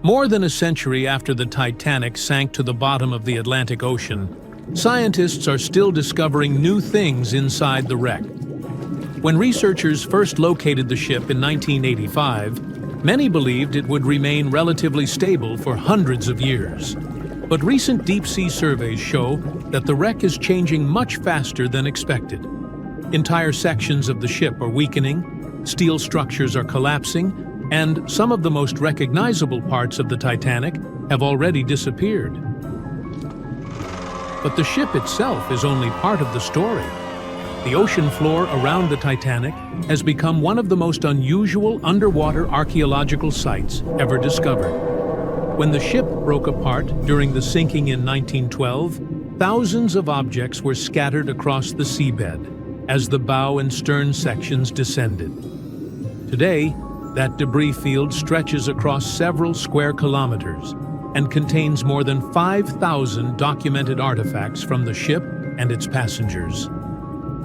More than a century after the Titanic sank to the bottom of the Atlantic Ocean, scientists are still discovering new things inside the wreck. When researchers first located the ship in 1985, many believed it would remain relatively stable for hundreds of years. But recent deep-sea surveys show that the wreck is changing much faster than expected. Entire sections of the ship are weakening, steel structures are collapsing, and some of the most recognizable parts of the Titanic have already disappeared. But the ship itself is only part of the story. The ocean floor around the Titanic has become one of the most unusual underwater archaeological sites ever discovered. When the ship broke apart during the sinking in 1912, thousands of objects were scattered across the seabed as the bow and stern sections descended. Today, that debris field stretches across several square kilometers and contains more than 5,000 documented artifacts from the ship and its passengers.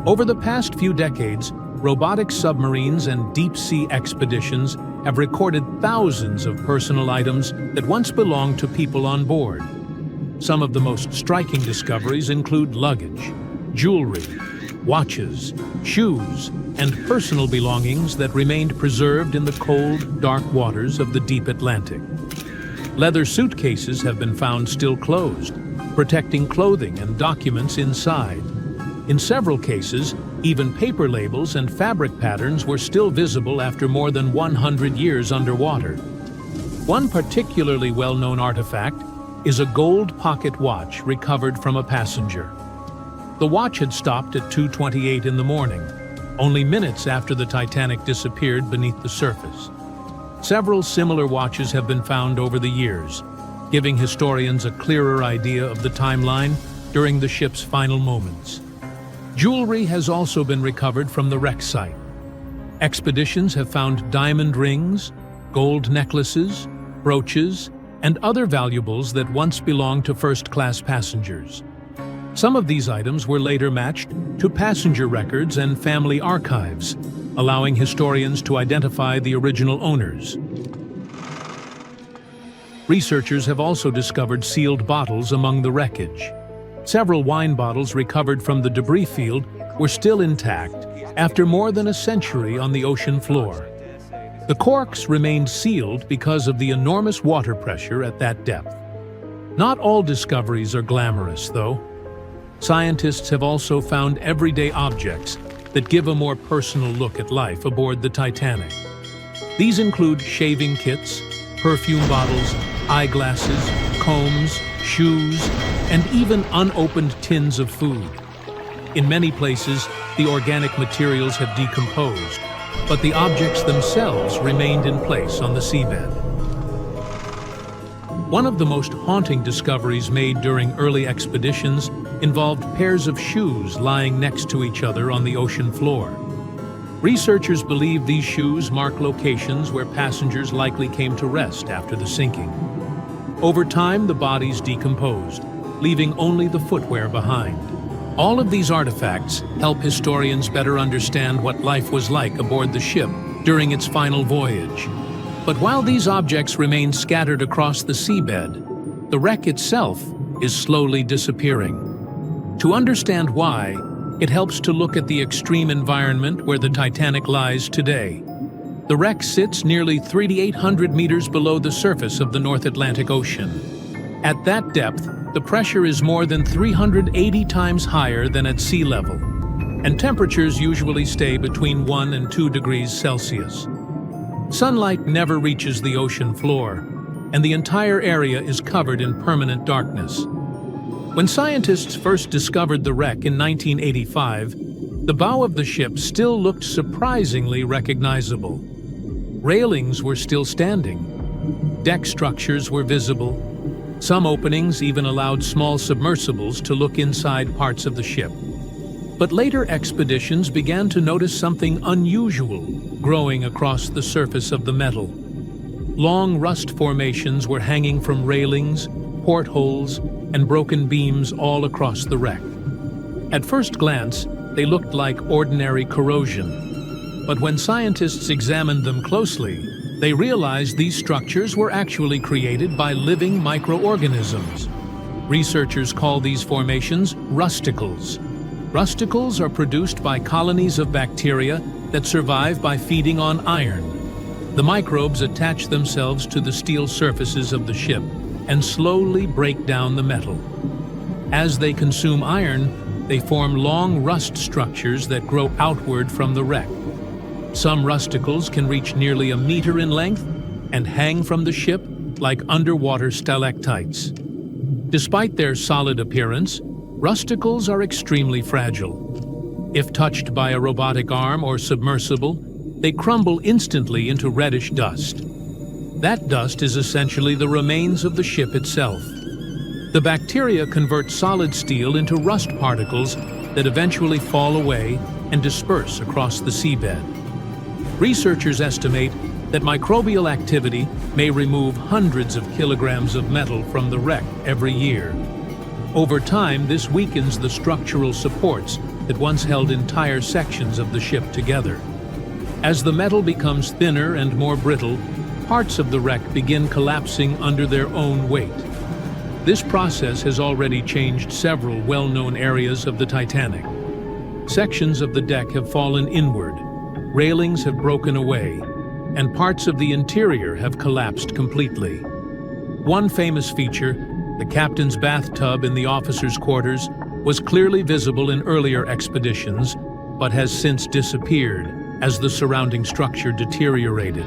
Over the past few decades, robotic submarines and deep-sea expeditions have recorded thousands of personal items that once belonged to people on board. Some of the most striking discoveries include luggage, jewelry, watches, shoes, and personal belongings that remained preserved in the cold, dark waters of the deep Atlantic. Leather suitcases have been found still closed, protecting clothing and documents inside. In several cases, even paper labels and fabric patterns were still visible after more than 100 years underwater. One particularly well-known artifact is a gold pocket watch recovered from a passenger. The watch had stopped at 2:28 in the morning, only minutes after the Titanic disappeared beneath the surface. Several similar watches have been found over the years, giving historians a clearer idea of the timeline during the ship's final moments. Jewelry has also been recovered from the wreck site. Expeditions have found diamond rings, gold necklaces, brooches, and other valuables that once belonged to first-class passengers. Some of these items were later matched to passenger records and family archives, allowing historians to identify the original owners. Researchers have also discovered sealed bottles among the wreckage. Several wine bottles recovered from the debris field were still intact after more than a century on the ocean floor. The corks remained sealed because of the enormous water pressure at that depth. Not all discoveries are glamorous, though. Scientists have also found everyday objects that give a more personal look at life aboard the Titanic. These include shaving kits, perfume bottles, eyeglasses, combs, shoes, and even unopened tins of food. In many places, the organic materials have decomposed, but the objects themselves remained in place on the seabed. One of the most haunting discoveries made during early expeditions involved pairs of shoes lying next to each other on the ocean floor. Researchers believe these shoes mark locations where passengers likely came to rest after the sinking. Over time, the bodies decomposed, leaving only the footwear behind. All of these artifacts help historians better understand what life was like aboard the ship during its final voyage. But while these objects remain scattered across the seabed, the wreck itself is slowly disappearing. To understand why, it helps to look at the extreme environment where the Titanic lies today. The wreck sits nearly 3,800 meters below the surface of the North Atlantic Ocean. At that depth, the pressure is more than 380 times higher than at sea level, and temperatures usually stay between 1 and 2 degrees Celsius. Sunlight never reaches the ocean floor, and the entire area is covered in permanent darkness. When scientists first discovered the wreck in 1985, the bow of the ship still looked surprisingly recognizable. Railings were still standing. Deck structures were visible. Some openings even allowed small submersibles to look inside parts of the ship. But later expeditions began to notice something unusual growing across the surface of the metal. Long rust formations were hanging from railings, portholes, and broken beams all across the wreck. At first glance, they looked like ordinary corrosion. But when scientists examined them closely, They realized these structures were actually created by living microorganisms. Researchers call these formations rusticles. Rusticles are produced by colonies of bacteria that survive by feeding on iron. The microbes attach themselves to the steel surfaces of the ship and slowly break down the metal. As they consume iron, they form long rust structures that grow outward from the wreck. Some rusticles can reach nearly a meter in length and hang from the ship like underwater stalactites. Despite their solid appearance, rusticles are extremely fragile. If touched by a robotic arm or submersible, they crumble instantly into reddish dust. That dust is essentially the remains of the ship itself. The bacteria convert solid steel into rust particles that eventually fall away and disperse across the seabed. Researchers estimate that microbial activity may remove hundreds of kilograms of metal from the wreck every year. Over time, this weakens the structural supports that once held entire sections of the ship together. As the metal becomes thinner and more brittle, parts of the wreck begin collapsing under their own weight. This process has already changed several well-known areas of the Titanic. Sections of the deck have fallen inward, railings have broken away, and parts of the interior have collapsed completely. One famous feature, the captain's bathtub in the officers' quarters, was clearly visible in earlier expeditions, but has since disappeared as the surrounding structure deteriorated.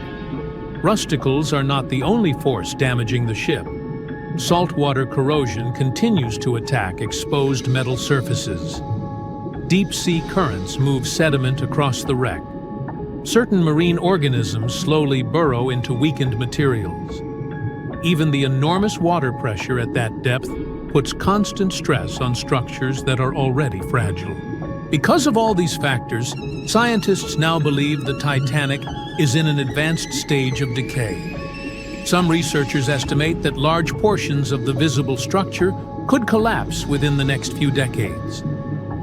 Rusticles are not the only force damaging the ship. Saltwater corrosion continues to attack exposed metal surfaces. Deep-sea currents move sediment across the wreck. Certain marine organisms slowly burrow into weakened materials. Even the enormous water pressure at that depth puts constant stress on structures that are already fragile. Because of all these factors, scientists now believe the Titanic is in an advanced stage of decay. Some researchers estimate that large portions of the visible structure could collapse within the next few decades.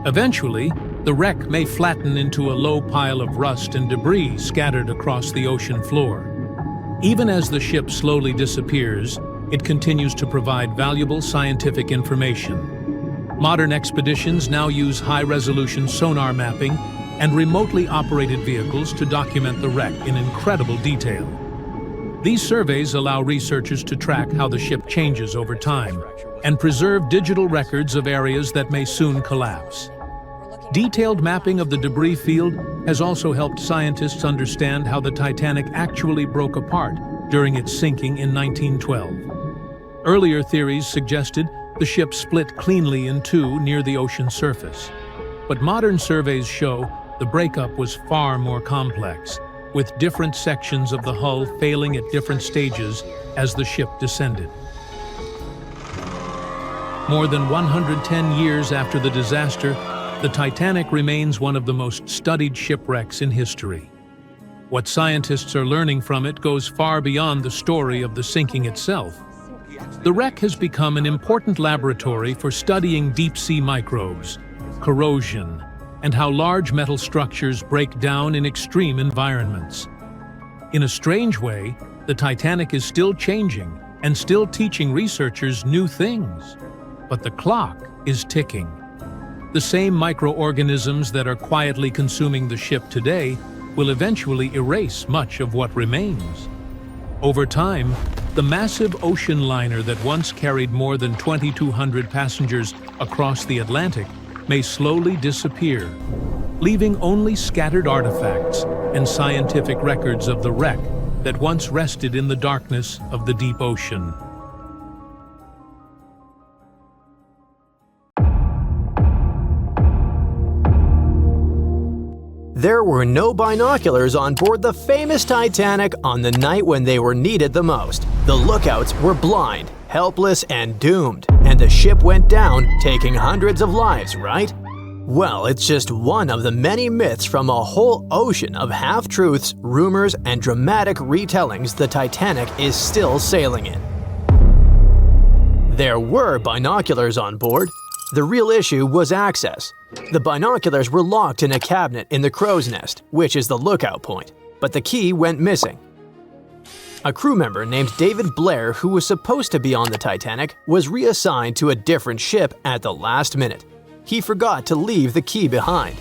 Eventually, the wreck may flatten into a low pile of rust and debris scattered across the ocean floor. Even as the ship slowly disappears, it continues to provide valuable scientific information. Modern expeditions now use high-resolution sonar mapping and remotely operated vehicles to document the wreck in incredible detail. These surveys allow researchers to track how the ship changes over time and preserve digital records of areas that may soon collapse. Detailed mapping of the debris field has also helped scientists understand how the Titanic actually broke apart during its sinking in 1912. Earlier theories suggested the ship split cleanly in two near the ocean surface. But modern surveys show the breakup was far more complex, with different sections of the hull failing at different stages as the ship descended. More than 110 years after the disaster, the Titanic remains one of the most studied shipwrecks in history. What scientists are learning from it goes far beyond the story of the sinking itself. The wreck has become an important laboratory for studying deep-sea microbes, corrosion, and how large metal structures break down in extreme environments. In a strange way, the Titanic is still changing and still teaching researchers new things. But the clock is ticking. The same microorganisms that are quietly consuming the ship today will eventually erase much of what remains. Over time, the massive ocean liner that once carried more than 2,200 passengers across the Atlantic may slowly disappear, leaving only scattered artifacts and scientific records of the wreck that once rested in the darkness of the deep ocean. There were no binoculars on board the famous Titanic on the night when they were needed the most. The lookouts were blind, helpless, and doomed, and the ship went down, taking hundreds of lives, right? Well, it's just one of the many myths from a whole ocean of half-truths, rumors, and dramatic retellings the Titanic is still sailing in. There were binoculars on board. The real issue was access. The binoculars were locked in a cabinet in the crow's nest, which is the lookout point, but the key went missing. A crew member named David Blair, who was supposed to be on the Titanic, was reassigned to a different ship at the last minute. He forgot to leave the key behind.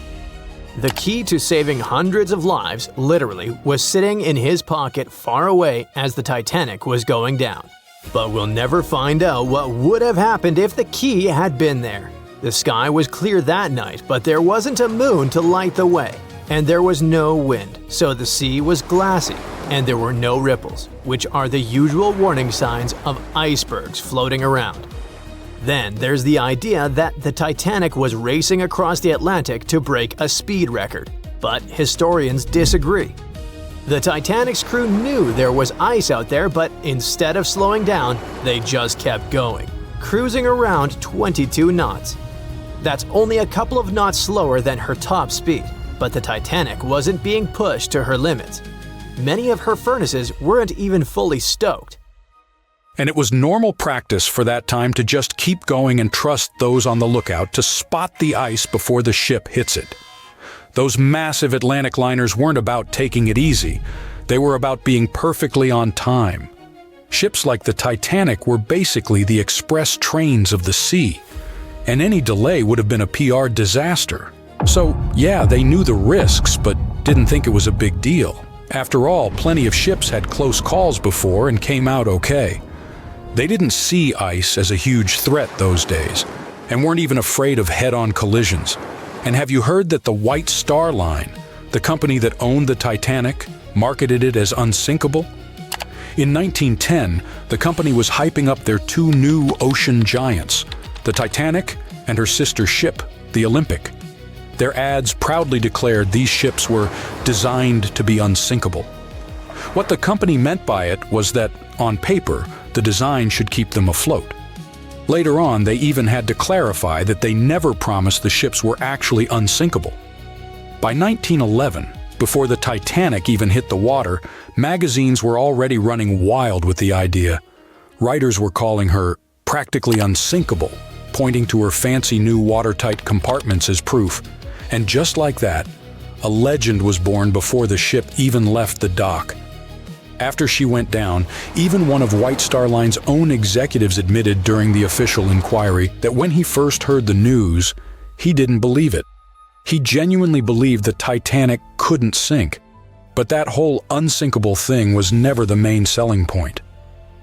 The key to saving hundreds of lives, literally, was sitting in his pocket far away as the Titanic was going down. But we'll never find out what would have happened if the key had been there. The sky was clear that night, but there wasn't a moon to light the way. And there was no wind, so the sea was glassy, and there were no ripples, which are the usual warning signs of icebergs floating around. Then there's the idea that the Titanic was racing across the Atlantic to break a speed record, but historians disagree. The Titanic's crew knew there was ice out there, but instead of slowing down, they just kept going, cruising around 22 knots. That's only a couple of knots slower than her top speed. But the Titanic wasn't being pushed to her limits. Many of her furnaces weren't even fully stoked. And it was normal practice for that time to just keep going and trust those on the lookout to spot the ice before the ship hits it. Those massive Atlantic liners weren't about taking it easy. They were about being perfectly on time. Ships like the Titanic were basically the express trains of the sea, and any delay would have been a PR disaster. So, yeah, they knew the risks, but didn't think it was a big deal. After all, plenty of ships had close calls before and came out okay. They didn't see ice as a huge threat those days, and weren't even afraid of head-on collisions. And have you heard that the White Star Line, the company that owned the Titanic, marketed it as unsinkable? In 1910, the company was hyping up their two new ocean giants, the Titanic and her sister ship, the Olympic. Their ads proudly declared these ships were designed to be unsinkable. What the company meant by it was that, on paper, the design should keep them afloat. Later on, they even had to clarify that they never promised the ships were actually unsinkable. By 1911, before the Titanic even hit the water, magazines were already running wild with the idea. Writers were calling her practically unsinkable, pointing to her fancy new watertight compartments as proof. And just like that, a legend was born before the ship even left the dock. After she went down, even one of White Star Line's own executives admitted during the official inquiry that when he first heard the news, he didn't believe it. He genuinely believed the Titanic couldn't sink. But that whole unsinkable thing was never the main selling point.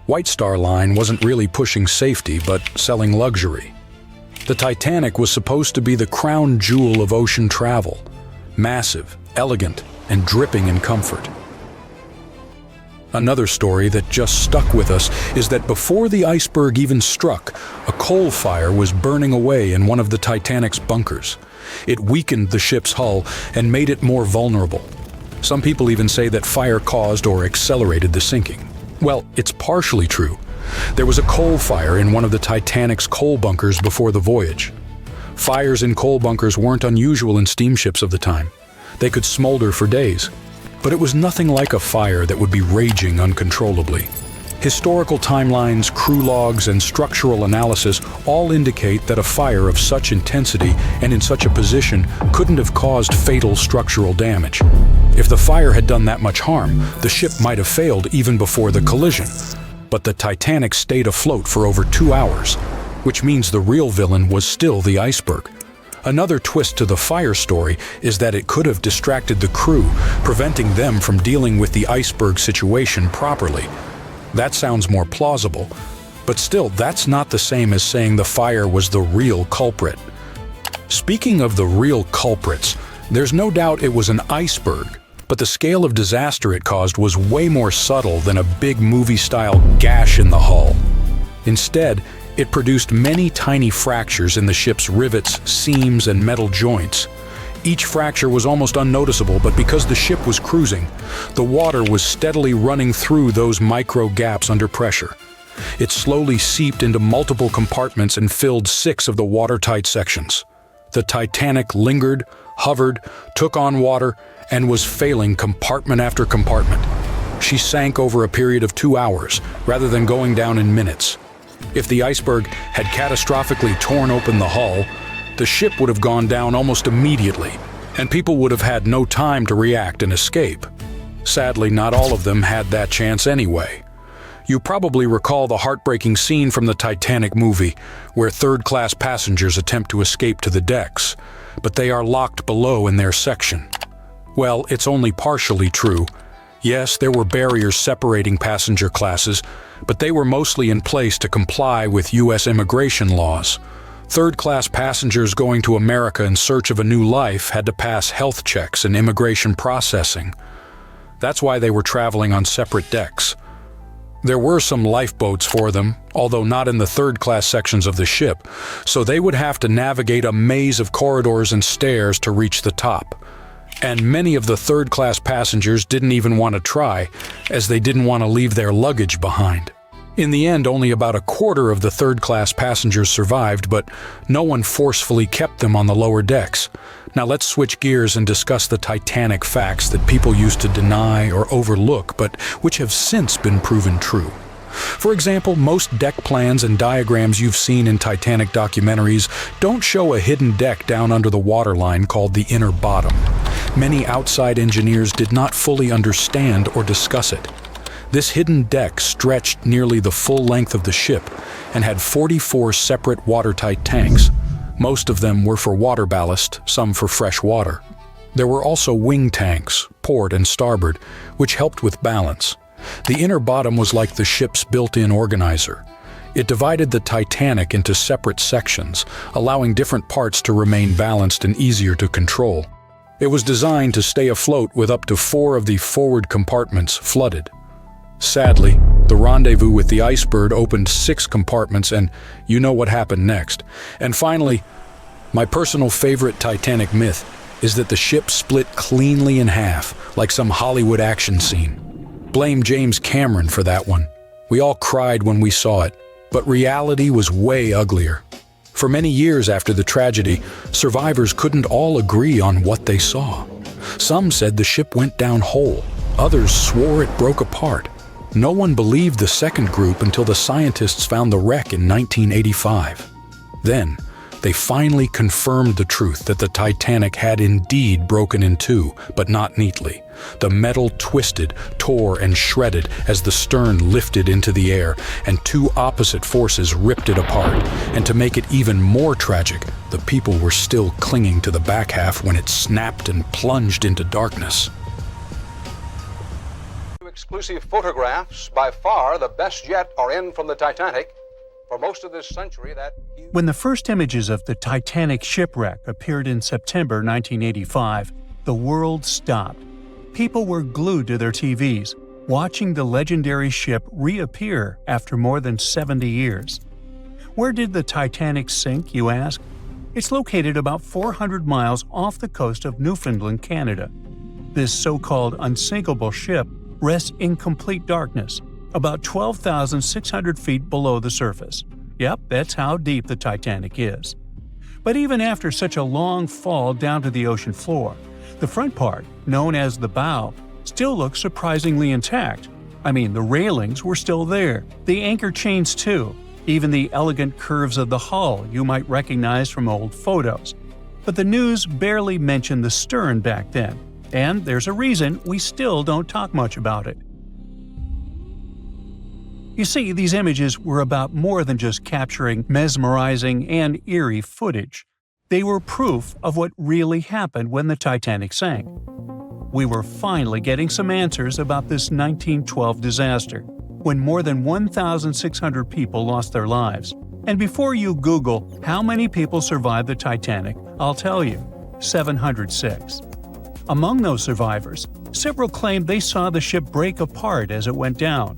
White Star Line wasn't really pushing safety, but selling luxury. The Titanic was supposed to be the crown jewel of ocean travel, massive, elegant, and dripping in comfort. Another story that just stuck with us is that before the iceberg even struck, a coal fire was burning away in one of the Titanic's bunkers. It weakened the ship's hull and made it more vulnerable. Some people even say that fire caused or accelerated the sinking. Well, it's partially true. There was a coal fire in one of the Titanic's coal bunkers before the voyage. Fires in coal bunkers weren't unusual in steamships of the time. They could smolder for days. But it was nothing like a fire that would be raging uncontrollably. Historical timelines, crew logs, and structural analysis all indicate that a fire of such intensity and in such a position couldn't have caused fatal structural damage. If the fire had done that much harm, the ship might have failed even before the collision. But the Titanic stayed afloat for over 2 hours, which means the real villain was still the iceberg. Another twist to the fire story is that it could have distracted the crew, preventing them from dealing with the iceberg situation properly. That sounds more plausible, but still, that's not the same as saying the fire was the real culprit. Speaking of the real culprits, there's no doubt it was an iceberg, but the scale of disaster it caused was way more subtle than a big movie-style gash in the hull. Instead, it produced many tiny fractures in the ship's rivets, seams, and metal joints. Each fracture was almost unnoticeable, but because the ship was cruising, the water was steadily running through those micro gaps under pressure. It slowly seeped into multiple compartments and filled 6 of the watertight sections. The Titanic lingered, hovered, took on water, and was failing compartment after compartment. She sank over a period of 2 hours, rather than going down in minutes. If the iceberg had catastrophically torn open the hull, the ship would have gone down almost immediately, and people would have had no time to react and escape. Sadly, not all of them had that chance anyway. You probably recall the heartbreaking scene from the Titanic movie, where third-class passengers attempt to escape to the decks, but they are locked below in their section. Well, it's only partially true. Yes, there were barriers separating passenger classes, but they were mostly in place to comply with U.S. immigration laws. Third-class passengers going to America in search of a new life had to pass health checks and immigration processing. That's why they were traveling on separate decks. There were some lifeboats for them, although not in the third-class sections of the ship, so they would have to navigate a maze of corridors and stairs to reach the top. And many of the third-class passengers didn't even want to try, as they didn't want to leave their luggage behind. In the end, only about a quarter of the third-class passengers survived, but no one forcefully kept them on the lower decks. Now let's switch gears and discuss the Titanic facts that people used to deny or overlook, but which have since been proven true. For example, most deck plans and diagrams you've seen in Titanic documentaries don't show a hidden deck down under the waterline called the inner bottom. Many outside engineers did not fully understand or discuss it. This hidden deck stretched nearly the full length of the ship and had 44 separate watertight tanks. Most of them were for water ballast, some for fresh water. There were also wing tanks, port and starboard, which helped with balance. The inner bottom was like the ship's built-in organizer. It divided the Titanic into separate sections, allowing different parts to remain balanced and easier to control. It was designed to stay afloat with up to 4 of the forward compartments flooded. Sadly, the rendezvous with the iceberg opened 6 compartments, and you know what happened next. And finally, my personal favorite Titanic myth is that the ship split cleanly in half, like some Hollywood action scene. Blame James Cameron for that one. We all cried when we saw it, but reality was way uglier. For many years after the tragedy, survivors couldn't all agree on what they saw. Some said the ship went down whole. Others swore it broke apart. No one believed the second group until the scientists found the wreck in 1985. Then, they finally confirmed the truth that the Titanic had indeed broken in two, but not neatly. The metal twisted, tore, and shredded as the stern lifted into the air, and 2 opposite forces ripped it apart. And to make it even more tragic, the people were still clinging to the back half when it snapped and plunged into darkness. Exclusive photographs, by far the best yet, are in from the Titanic. For most of this century, that... When the first images of the Titanic shipwreck appeared in September 1985, the world stopped. People were glued to their TVs, watching the legendary ship reappear after more than 70 years. Where did the Titanic sink, you ask? It's located about 400 miles off the coast of Newfoundland, Canada. This so-called unsinkable ship rests in complete darkness, about 12,600 feet below the surface. Yep, that's how deep the Titanic is. But even after such a long fall down to the ocean floor, the front part, known as the bow, still looks surprisingly intact. I mean, the railings were still there, the anchor chains too, even the elegant curves of the hull you might recognize from old photos. But the news barely mentioned the stern back then, and there's a reason we still don't talk much about it. You see, these images were about more than just capturing mesmerizing and eerie footage. They were proof of what really happened when the Titanic sank. We were finally getting some answers about this 1912 disaster, when more than 1,600 people lost their lives. And before you Google how many people survived the Titanic, I'll tell you, 706. Among those survivors, several claimed they saw the ship break apart as it went down.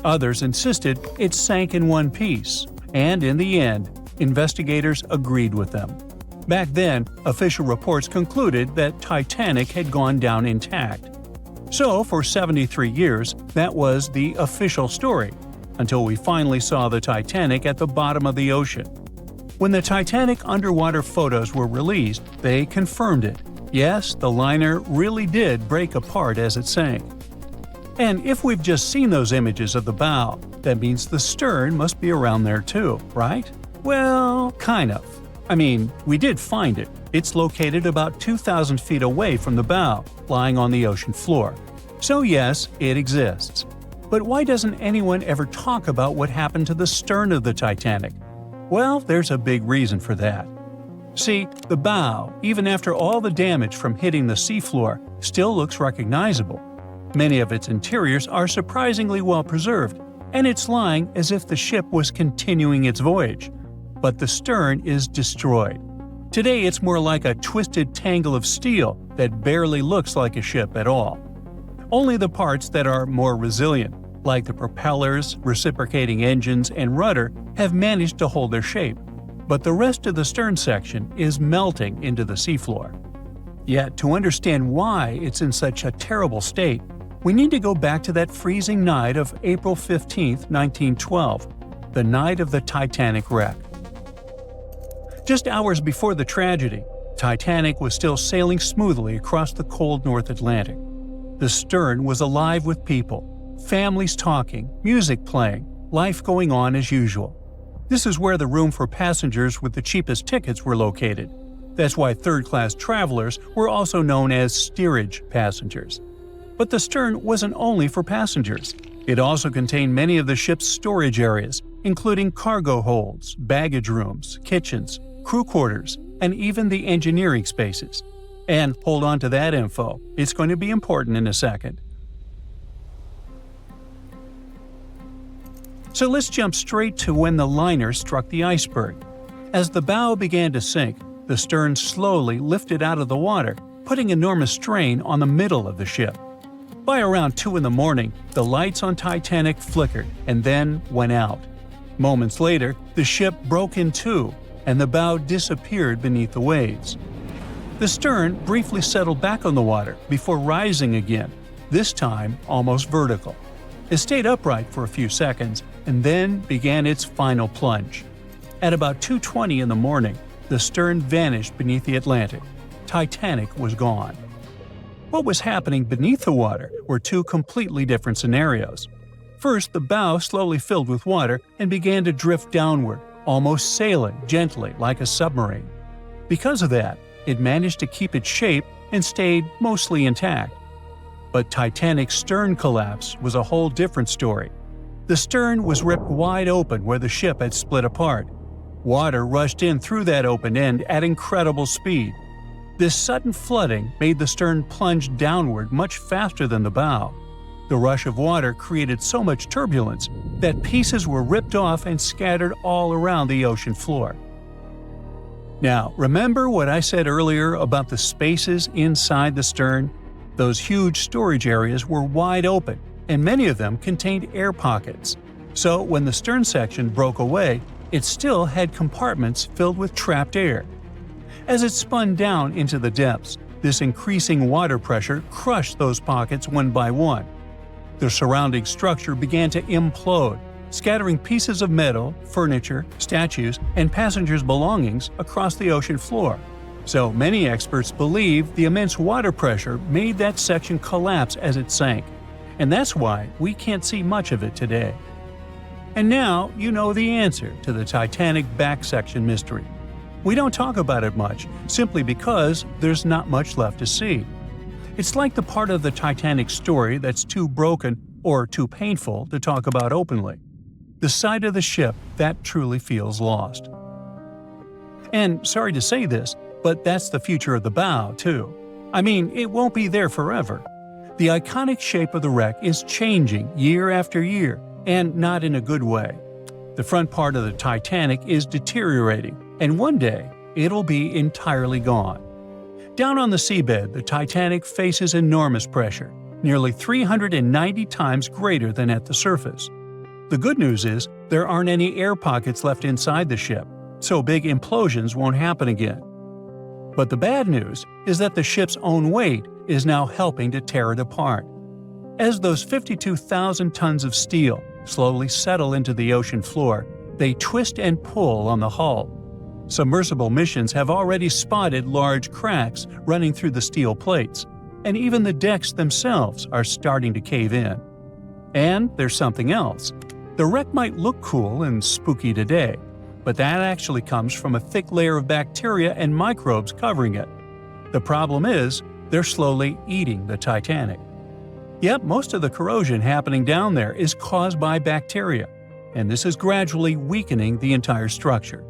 Others insisted it sank in one piece, and in the end, investigators agreed with them. Back then, official reports concluded that Titanic had gone down intact. So, for 73 years, that was the official story, until we finally saw the Titanic at the bottom of the ocean. When the Titanic underwater photos were released, they confirmed it. Yes, the liner really did break apart as it sank. And if we've just seen those images of the bow, that means the stern must be around there too, right? Well, kind of. I mean, we did find it. It's located about 2,000 feet away from the bow, lying on the ocean floor. So yes, it exists. But why doesn't anyone ever talk about what happened to the stern of the Titanic? Well, there's a big reason for that. See, the bow, even after all the damage from hitting the seafloor, still looks recognizable. Many of its interiors are surprisingly well preserved, and it's lying as if the ship was continuing its voyage. But the stern is destroyed. Today it's more like a twisted tangle of steel that barely looks like a ship at all. Only the parts that are more resilient, like the propellers, reciprocating engines, and rudder, have managed to hold their shape. But the rest of the stern section is melting into the seafloor. Yet, to understand why it's in such a terrible state, we need to go back to that freezing night of April 15, 1912, the night of the Titanic wreck. Just hours before the tragedy, Titanic was still sailing smoothly across the cold North Atlantic. The stern was alive with people, families talking, music playing, life going on as usual. This is where the room for passengers with the cheapest tickets were located. That's why third-class travelers were also known as steerage passengers. But the stern wasn't only for passengers. It also contained many of the ship's storage areas, including cargo holds, baggage rooms, kitchens, crew quarters, and even the engineering spaces. And hold on to that info, it's going to be important in a second. So let's jump straight to when the liner struck the iceberg. As the bow began to sink, the stern slowly lifted out of the water, putting enormous strain on the middle of the ship. By around 2 in the morning, the lights on Titanic flickered and then went out. Moments later, the ship broke in two, and the bow disappeared beneath the waves. The stern briefly settled back on the water before rising again, this time almost vertical. It stayed upright for a few seconds and then began its final plunge. At about 2:20 in the morning, the stern vanished beneath the Atlantic. Titanic was gone. What was happening beneath the water were two completely different scenarios. First, the bow slowly filled with water and began to drift downward, almost sailing gently like a submarine. Because of that, it managed to keep its shape and stayed mostly intact. But Titanic's stern collapse was a whole different story. The stern was ripped wide open where the ship had split apart. Water rushed in through that open end at incredible speed. This sudden flooding made the stern plunge downward much faster than the bow. The rush of water created so much turbulence that pieces were ripped off and scattered all around the ocean floor. Now, remember what I said earlier about the spaces inside the stern? Those huge storage areas were wide open, and many of them contained air pockets. So when the stern section broke away, it still had compartments filled with trapped air. As it spun down into the depths, this increasing water pressure crushed those pockets one by one. The surrounding structure began to implode, scattering pieces of metal, furniture, statues, and passengers' belongings across the ocean floor. So many experts believe the immense water pressure made that section collapse as it sank, and that's why we can't see much of it today. And now you know the answer to the Titanic back section mystery. We don't talk about it much, simply because there's not much left to see. It's like the part of the Titanic story that's too broken or too painful to talk about openly. The side of the ship that truly feels lost. And sorry to say this, but that's the future of the bow, too. I mean, it won't be there forever. The iconic shape of the wreck is changing year after year, and not in a good way. The front part of the Titanic is deteriorating, and one day, it'll be entirely gone. Down on the seabed, the Titanic faces enormous pressure, nearly 390 times greater than at the surface. The good news is there aren't any air pockets left inside the ship, so big implosions won't happen again. But the bad news is that the ship's own weight is now helping to tear it apart. As those 52,000 tons of steel slowly settle into the ocean floor, they twist and pull on the hull. Submersible missions have already spotted large cracks running through the steel plates, and even the decks themselves are starting to cave in. And there's something else. The wreck might look cool and spooky today, but that actually comes from a thick layer of bacteria and microbes covering it. The problem is, they're slowly eating the Titanic. Yep, most of the corrosion happening down there is caused by bacteria, and this is gradually weakening the entire structure.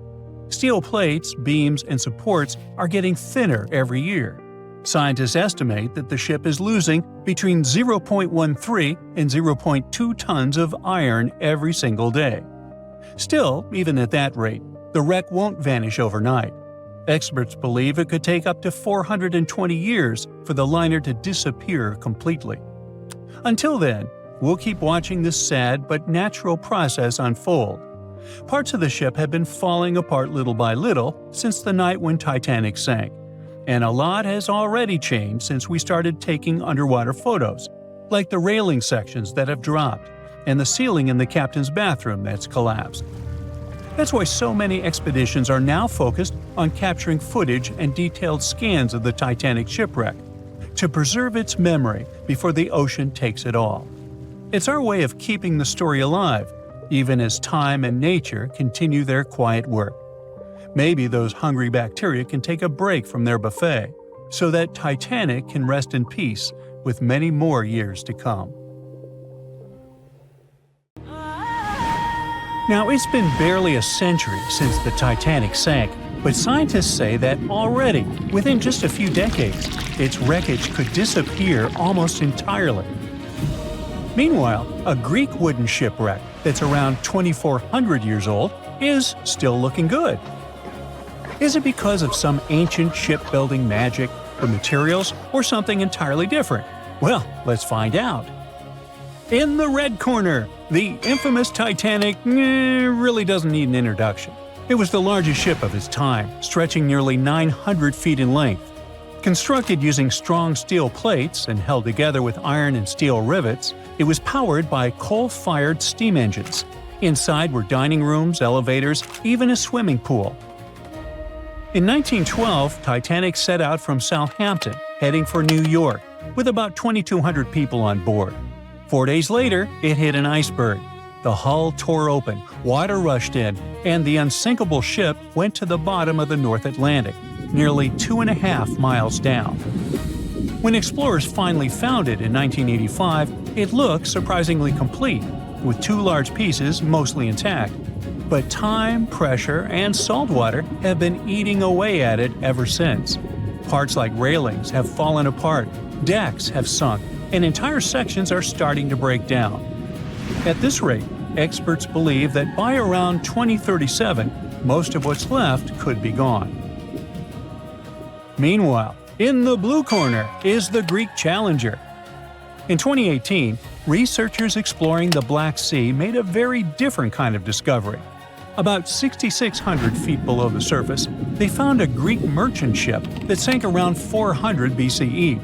Steel plates, beams, and supports are getting thinner every year. Scientists estimate that the ship is losing between 0.13 and 0.2 tons of iron every single day. Still, even at that rate, the wreck won't vanish overnight. Experts believe it could take up to 420 years for the liner to disappear completely. Until then, we'll keep watching this sad but natural process unfold. Parts of the ship have been falling apart little by little since the night when Titanic sank, and a lot has already changed since we started taking underwater photos, like the railing sections that have dropped and the ceiling in the captain's bathroom that's collapsed. That's why so many expeditions are now focused on capturing footage and detailed scans of the Titanic shipwreck, to preserve its memory before the ocean takes it all. It's our way of keeping the story alive, even as time and nature continue their quiet work. Maybe those hungry bacteria can take a break from their buffet, so that Titanic can rest in peace with many more years to come. Now, it's been barely a century since the Titanic sank, but scientists say that already, within just a few decades, its wreckage could disappear almost entirely. Meanwhile, a Greek wooden shipwreck that's around 2,400 years old is still looking good. Is it because of some ancient shipbuilding magic, the materials, or something entirely different? Well, let's find out. In the red corner, the infamous Titanic really doesn't need an introduction. It was the largest ship of its time, stretching nearly 900 feet in length. Constructed using strong steel plates and held together with iron and steel rivets, it was powered by coal-fired steam engines. Inside were dining rooms, elevators, even a swimming pool. In 1912, Titanic set out from Southampton, heading for New York, with about 2,200 people on board. 4 days later, it hit an iceberg. The hull tore open, water rushed in, and the unsinkable ship went to the bottom of the North Atlantic, nearly 2.5 miles down. When explorers finally found it in 1985, it looked surprisingly complete, with 2 large pieces mostly intact. But time, pressure, and salt water have been eating away at it ever since. Parts like railings have fallen apart, decks have sunk, and entire sections are starting to break down. At this rate, experts believe that by around 2037, most of what's left could be gone. Meanwhile, in the blue corner is the Greek Challenger. In 2018, researchers exploring the Black Sea made a very different kind of discovery. About 6,600 feet below the surface, they found a Greek merchant ship that sank around 400 BCE.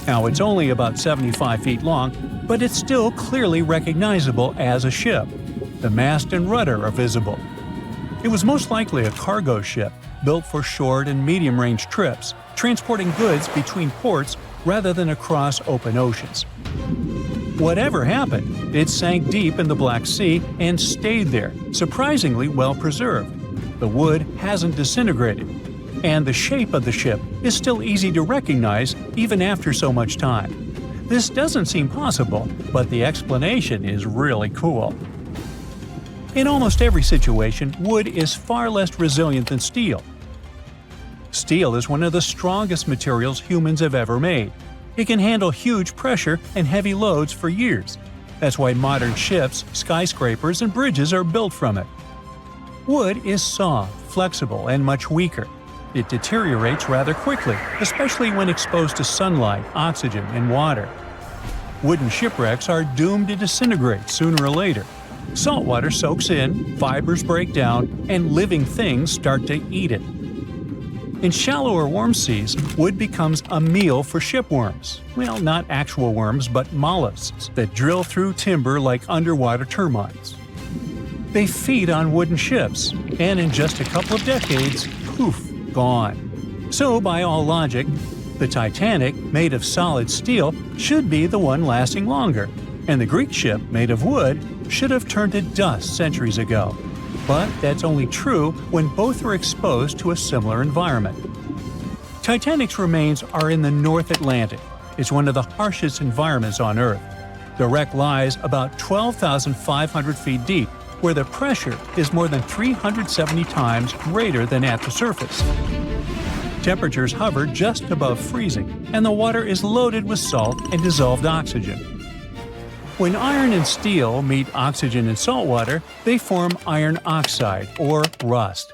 Now, it's only about 75 feet long, but it's still clearly recognizable as a ship. The mast and rudder are visible. It was most likely a cargo ship built for short and medium-range trips, transporting goods between ports rather than across open oceans. Whatever happened, it sank deep in the Black Sea and stayed there, surprisingly well preserved. The wood hasn't disintegrated, and the shape of the ship is still easy to recognize even after so much time. This doesn't seem possible, but the explanation is really cool. In almost every situation, wood is far less resilient than steel. Steel is one of the strongest materials humans have ever made. It can handle huge pressure and heavy loads for years. That's why modern ships, skyscrapers, and bridges are built from it. Wood is soft, flexible, and much weaker. It deteriorates rather quickly, especially when exposed to sunlight, oxygen, and water. Wooden shipwrecks are doomed to disintegrate sooner or later. Salt water soaks in, fibers break down, and living things start to eat it. In shallower warm seas, wood becomes a meal for shipworms. Well, not actual worms, but mollusks that drill through timber like underwater termites. They feed on wooden ships, and in just a couple of decades, poof, gone. So, by all logic, the Titanic, made of solid steel, should be the one lasting longer, and the Greek ship, made of wood, should have turned to dust centuries ago. But that's only true when both are exposed to a similar environment. Titanic's remains are in the North Atlantic, It's one of the harshest environments on Earth. The wreck lies about 12,500 feet deep, where the pressure is more than 370 times greater than at the surface. Temperatures hover just above freezing, and the water is loaded with salt and dissolved oxygen. When iron and steel meet oxygen and salt water, they form iron oxide, or rust.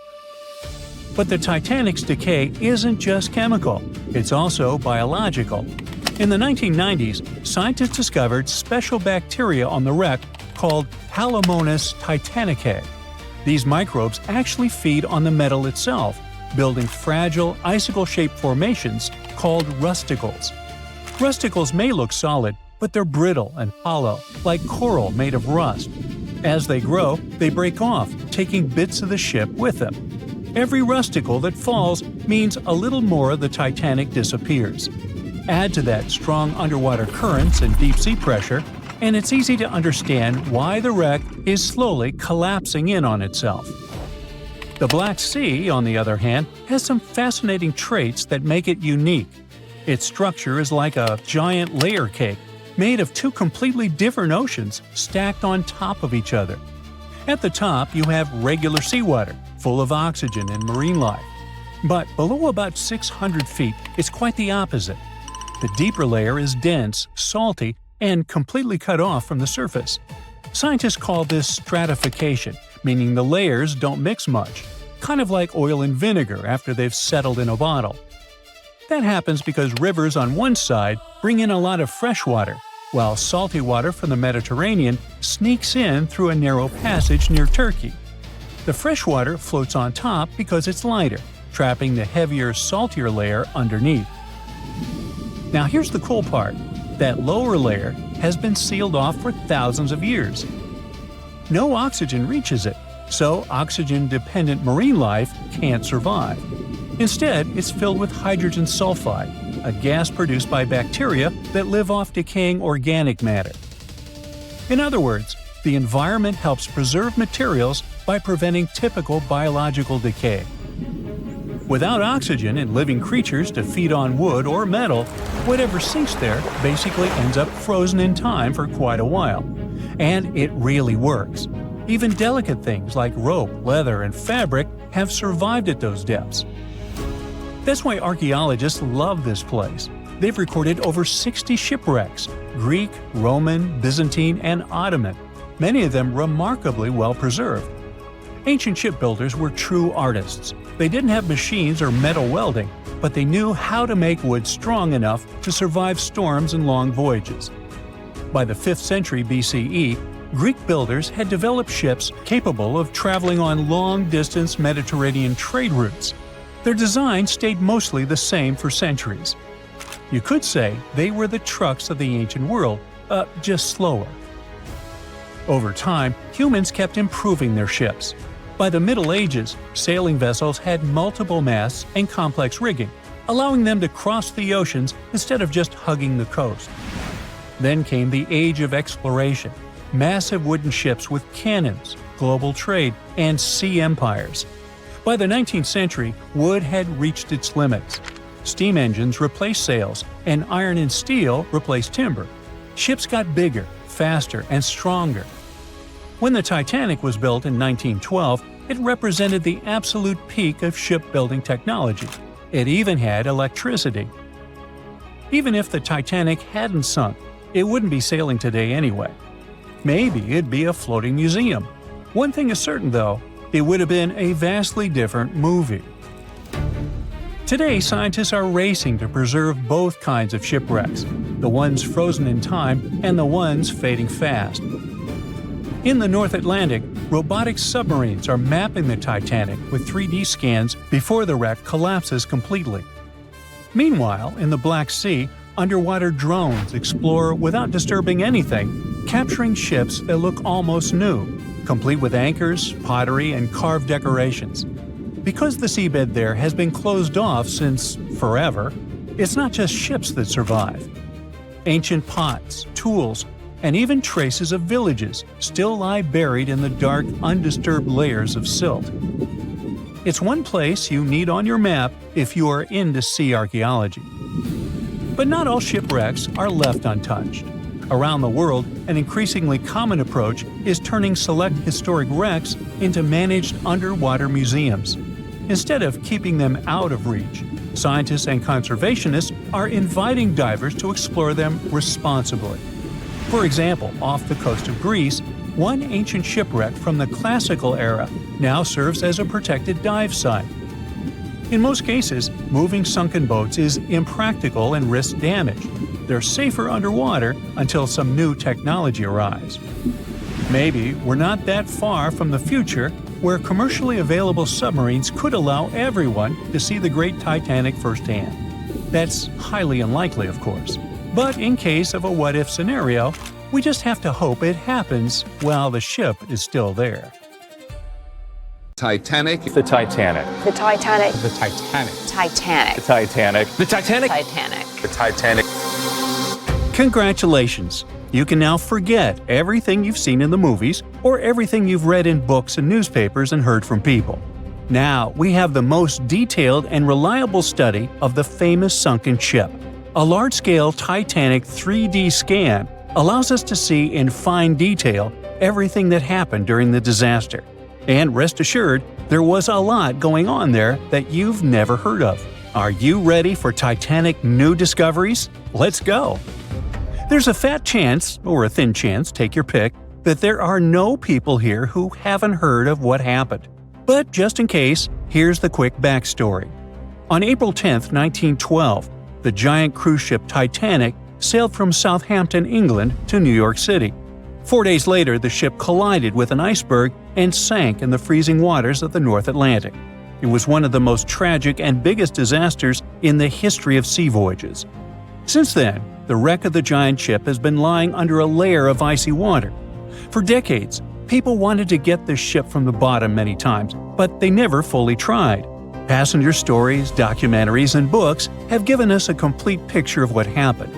But the Titanic's decay isn't just chemical, it's also biological. In the 1990s, scientists discovered special bacteria on the wreck called Halomonas titanicae. These microbes actually feed on the metal itself, building fragile, icicle-shaped formations called rusticles. Rusticles may look solid, but they're brittle and hollow, like coral made of rust. As they grow, they break off, taking bits of the ship with them. Every rusticle that falls means a little more of the Titanic disappears. Add to that strong underwater currents and deep-sea pressure, and it's easy to understand why the wreck is slowly collapsing in on itself. The Black Sea, on the other hand, has some fascinating traits that make it unique. Its structure is like a giant layer cake, made of two completely different oceans stacked on top of each other. At the top, you have regular seawater, full of oxygen and marine life. But below about 600 feet, it's quite the opposite. The deeper layer is dense, salty, and completely cut off from the surface. Scientists call this stratification, meaning the layers don't mix much, kind of like oil and vinegar after they've settled in a bottle. That happens because rivers on one side bring in a lot of fresh water, while salty water from the Mediterranean sneaks in through a narrow passage near Turkey. The fresh water floats on top because it's lighter, trapping the heavier, saltier layer underneath. Now here's the cool part. That lower layer has been sealed off for thousands of years. No oxygen reaches it, so oxygen-dependent marine life can't survive. Instead, it's filled with hydrogen sulfide, a gas produced by bacteria that live off decaying organic matter. In other words, the environment helps preserve materials by preventing typical biological decay. Without oxygen and living creatures to feed on wood or metal, whatever sinks there basically ends up frozen in time for quite a while. And it really works. Even delicate things like rope, leather, and fabric have survived at those depths. That's why archaeologists love this place. They've recorded over 60 shipwrecks – Greek, Roman, Byzantine, and Ottoman, many of them remarkably well preserved. Ancient shipbuilders were true artists. They didn't have machines or metal welding, but they knew how to make wood strong enough to survive storms and long voyages. By the 5th century BCE, Greek builders had developed ships capable of traveling on long-distance Mediterranean trade routes. Their design stayed mostly the same for centuries. You could say they were the trucks of the ancient world, just slower. Over time, humans kept improving their ships. By the Middle Ages, sailing vessels had multiple masts and complex rigging, allowing them to cross the oceans instead of just hugging the coast. Then came the Age of Exploration, massive wooden ships with cannons, global trade, and sea empires. By the 19th century, wood had reached its limits. Steam engines replaced sails, and iron and steel replaced timber. Ships got bigger, faster, and stronger. When the Titanic was built in 1912, it represented the absolute peak of shipbuilding technology. It even had electricity. Even if the Titanic hadn't sunk, it wouldn't be sailing today anyway. Maybe it'd be a floating museum. One thing is certain, though, it would have been a vastly different movie. Today, scientists are racing to preserve both kinds of shipwrecks, the ones frozen in time and the ones fading fast. In the North Atlantic, robotic submarines are mapping the Titanic with 3D scans before the wreck collapses completely. Meanwhile, in the Black Sea, underwater drones explore without disturbing anything, capturing ships that look almost new, complete with anchors, pottery, and carved decorations. Because the seabed there has been closed off since forever, it's not just ships that survive. Ancient pots, tools, and even traces of villages still lie buried in the dark, undisturbed layers of silt. It's one place you need on your map if you are into sea archaeology. But not all shipwrecks are left untouched. Around the world, an increasingly common approach is turning select historic wrecks into managed underwater museums. Instead of keeping them out of reach, scientists and conservationists are inviting divers to explore them responsibly. For example, off the coast of Greece, one ancient shipwreck from the classical era now serves as a protected dive site. In most cases, moving sunken boats is impractical and risks damage. They're safer underwater until some new technology arrives. Maybe we're not that far from the future where commercially available submarines could allow everyone to see the great Titanic firsthand. That's highly unlikely, of course. But in case of a what-if scenario, we just have to hope it happens while the ship is still there. Titanic. The Titanic. The Titanic. The Titanic. Titanic. The Titanic. The Titanic. Titanic. The Titanic. Congratulations! You can now forget everything you've seen in the movies or everything you've read in books and newspapers and heard from people. Now we have the most detailed and reliable study of the famous sunken ship. A large-scale Titanic 3D scan allows us to see in fine detail everything that happened during the disaster. And rest assured, there was a lot going on there that you've never heard of. Are you ready for Titanic new discoveries? Let's go! There's a fat chance, or a thin chance, take your pick, that there are no people here who haven't heard of what happened. But just in case, here's the quick backstory. On April 10, 1912, the giant cruise ship Titanic sailed from Southampton, England to New York City. 4 days later, the ship collided with an iceberg and sank in the freezing waters of the North Atlantic. It was one of the most tragic and biggest disasters in the history of sea voyages. Since then, the wreck of the giant ship has been lying under a layer of icy water. For decades, people wanted to get this ship from the bottom many times, but they never fully tried. Passenger stories, documentaries, and books have given us a complete picture of what happened.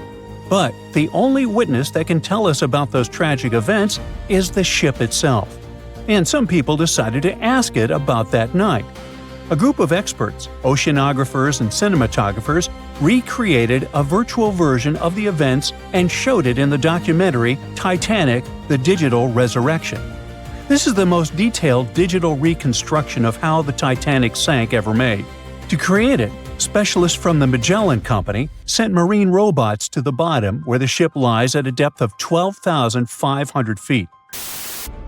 But the only witness that can tell us about those tragic events is the ship itself. And some people decided to ask it about that night. A group of experts, oceanographers and cinematographers, recreated a virtual version of the events and showed it in the documentary Titanic: The Digital Resurrection. This is the most detailed digital reconstruction of how the Titanic sank ever made. To create it, specialists from the Magellan Company sent marine robots to the bottom where the ship lies at a depth of 12,500 feet.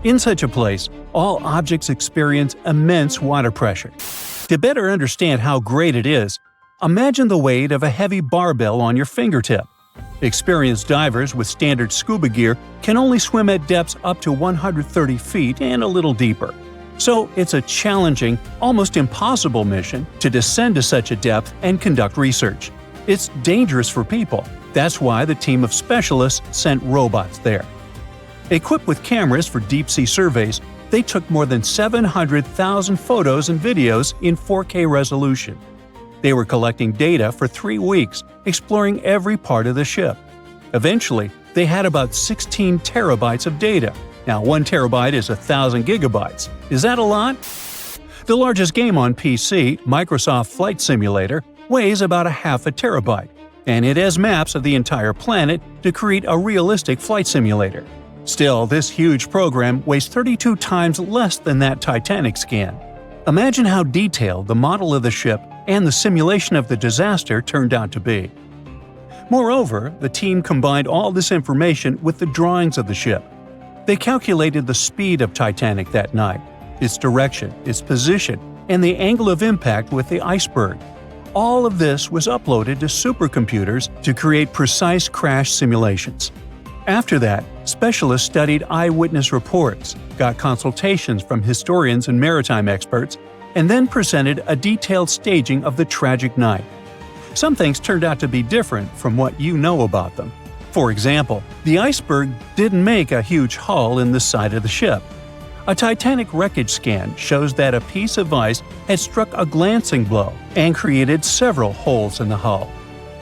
In such a place, all objects experience immense water pressure. To better understand how great it is, imagine the weight of a heavy barbell on your fingertip. Experienced divers with standard scuba gear can only swim at depths up to 130 feet and a little deeper. So it's a challenging, almost impossible mission to descend to such a depth and conduct research. It's dangerous for people. That's why the team of specialists sent robots there. Equipped with cameras for deep-sea surveys, they took more than 700,000 photos and videos in 4K resolution. They were collecting data for 3 weeks, exploring every part of the ship. Eventually, they had about 16 terabytes of data. Now, 1 terabyte is 1,000 gigabytes. Is that a lot? The largest game on PC, Microsoft Flight Simulator, weighs about ½ terabyte, and it has maps of the entire planet to create a realistic flight simulator. Still, this huge program weighs 32 times less than that Titanic scan. Imagine how detailed the model of the ship and the simulation of the disaster turned out to be. Moreover, the team combined all this information with the drawings of the ship. They calculated the speed of Titanic that night, its direction, its position, and the angle of impact with the iceberg. All of this was uploaded to supercomputers to create precise crash simulations. After that, specialists studied eyewitness reports, got consultations from historians and maritime experts, and then presented a detailed staging of the tragic night. Some things turned out to be different from what you know about them. For example, the iceberg didn't make a huge hole in the side of the ship. A Titanic wreckage scan shows that a piece of ice had struck a glancing blow and created several holes in the hull.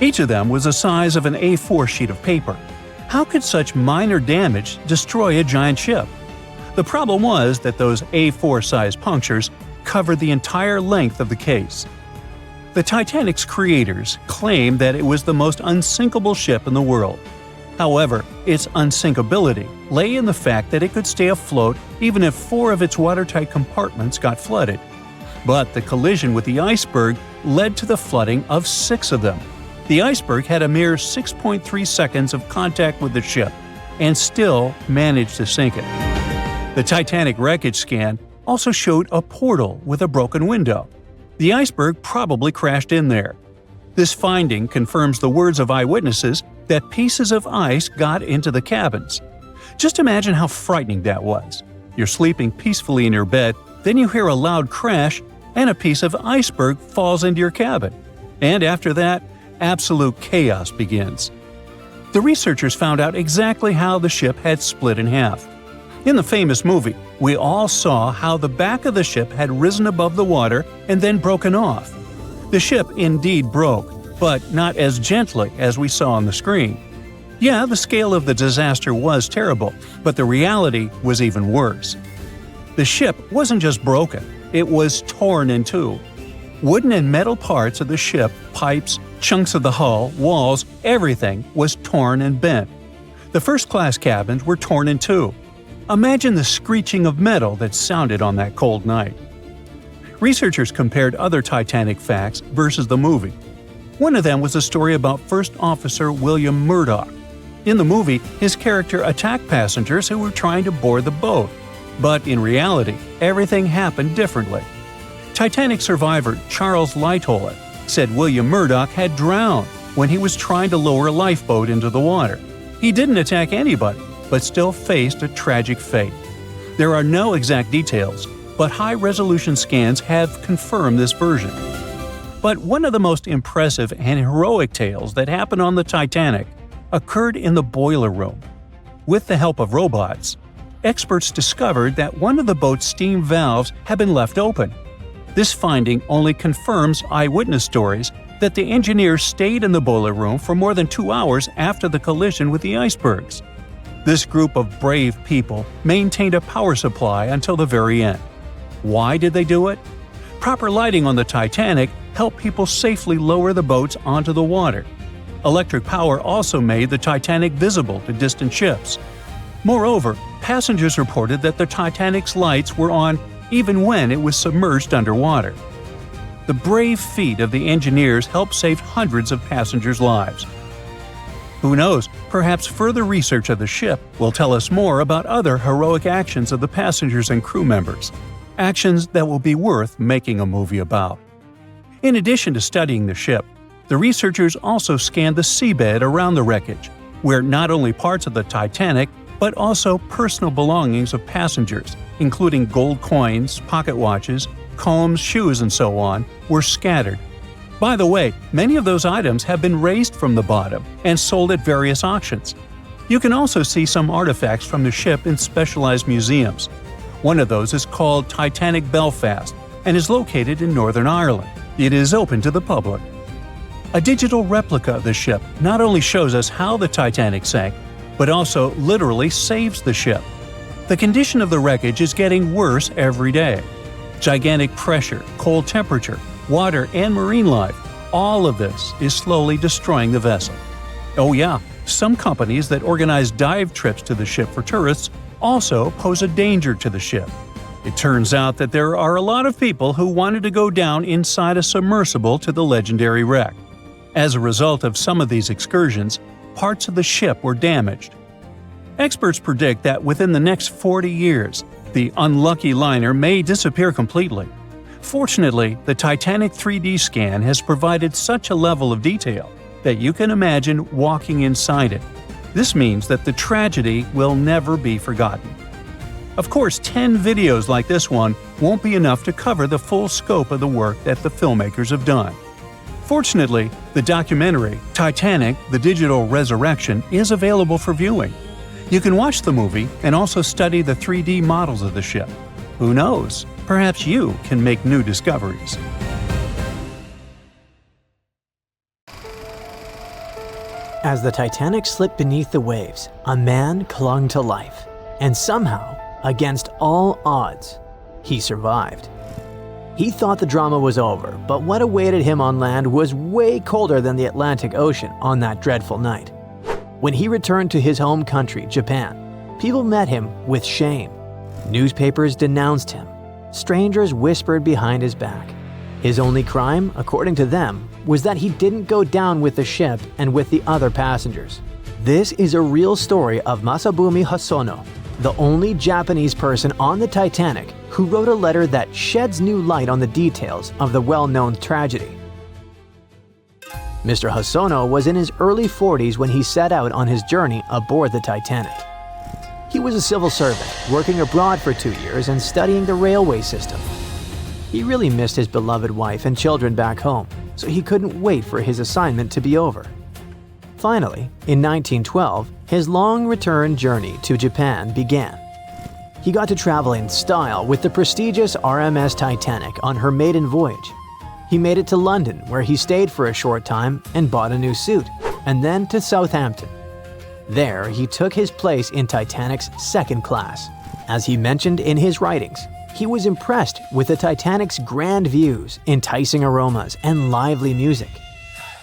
Each of them was the size of an A4 sheet of paper. How could such minor damage destroy a giant ship? The problem was that those A4-sized punctures covered the entire length of the case. The Titanic's creators claimed that it was the most unsinkable ship in the world. However, its unsinkability lay in the fact that it could stay afloat even if 4 of its watertight compartments got flooded. But the collision with the iceberg led to the flooding of 6 of them. The iceberg had a mere 6.3 seconds of contact with the ship and still managed to sink it. The Titanic wreckage scan also showed a portal with a broken window. The iceberg probably crashed in there. This finding confirms the words of eyewitnesses that pieces of ice got into the cabins. Just imagine how frightening that was. You're sleeping peacefully in your bed, then you hear a loud crash, and a piece of iceberg falls into your cabin. And after that, absolute chaos begins. The researchers found out exactly how the ship had split in half. In the famous movie, we all saw how the back of the ship had risen above the water and then broken off. The ship indeed broke, but not as gently as we saw on the screen. Yeah, the scale of the disaster was terrible, but the reality was even worse. The ship wasn't just broken, it was torn in two. Wooden and metal parts of the ship, pipes, chunks of the hull, walls, everything was torn and bent. The first-class cabins were torn in two. Imagine the screeching of metal that sounded on that cold night. Researchers compared other Titanic facts versus the movie. One of them was a story about First Officer William Murdoch. In the movie, his character attacked passengers who were trying to board the boat. But in reality, everything happened differently. Titanic survivor Charles Lightoller said William Murdoch had drowned when he was trying to lower a lifeboat into the water. He didn't attack anybody, but still faced a tragic fate. There are no exact details, but high-resolution scans have confirmed this version. But one of the most impressive and heroic tales that happened on the Titanic occurred in the boiler room. With the help of robots, experts discovered that one of the boat's steam valves had been left open. This finding only confirms eyewitness stories that the engineers stayed in the boiler room for more than 2 hours after the collision with the icebergs. This group of brave people maintained a power supply until the very end. Why did they do it? Proper lighting on the Titanic helped people safely lower the boats onto the water. Electric power also made the Titanic visible to distant ships. Moreover, passengers reported that the Titanic's lights were on even when it was submerged underwater. The brave feat of the engineers helped save hundreds of passengers' lives. Who knows, perhaps further research of the ship will tell us more about other heroic actions of the passengers and crew members. Actions that will be worth making a movie about. In addition to studying the ship, the researchers also scanned the seabed around the wreckage, where not only parts of the Titanic, but also personal belongings of passengers, including gold coins, pocket watches, combs, shoes, and so on, were scattered. By the way, many of those items have been raised from the bottom and sold at various auctions. You can also see some artifacts from the ship in specialized museums. One of those is called Titanic Belfast and is located in Northern Ireland. It is open to the public. A digital replica of the ship not only shows us how the Titanic sank, but also literally saves the ship. The condition of the wreckage is getting worse every day. Gigantic pressure, cold temperature, water, and marine life, all of this is slowly destroying the vessel. Oh yeah, some companies that organize dive trips to the ship for tourists also pose a danger to the ship. It turns out that there are a lot of people who wanted to go down inside a submersible to the legendary wreck. As a result of some of these excursions, parts of the ship were damaged. Experts predict that within the next 40 years, the unlucky liner may disappear completely. Fortunately, the Titanic 3D scan has provided such a level of detail that you can imagine walking inside it. This means that the tragedy will never be forgotten. Of course, 10 videos like this one won't be enough to cover the full scope of the work that the filmmakers have done. Fortunately, the documentary, Titanic: The Digital Resurrection, is available for viewing. You can watch the movie and also study the 3D models of the ship. Who knows? Perhaps you can make new discoveries. As the Titanic slipped beneath the waves, a man clung to life. And somehow, against all odds, he survived. He thought the drama was over, but what awaited him on land was way colder than the Atlantic Ocean on that dreadful night. When he returned to his home country, Japan, people met him with shame. Newspapers denounced him. Strangers whispered behind his back. His only crime, according to them, was that he didn't go down with the ship and with the other passengers. This is a real story of Masabumi Hosono, the only Japanese person on the Titanic who wrote a letter that sheds new light on the details of the well-known tragedy. Mr. Hosono was in his early 40s when he set out on his journey aboard the Titanic. He was a civil servant, working abroad for 2 years and studying the railway system. He really missed his beloved wife and children back home, so he couldn't wait for his assignment to be over. Finally, in 1912, his long return journey to Japan began. He got to travel in style with the prestigious RMS Titanic on her maiden voyage. He made it to London, where he stayed for a short time and bought a new suit, and then to Southampton. There, he took his place in Titanic's second class. As he mentioned in his writings, he was impressed with the Titanic's grand views, enticing aromas, and lively music.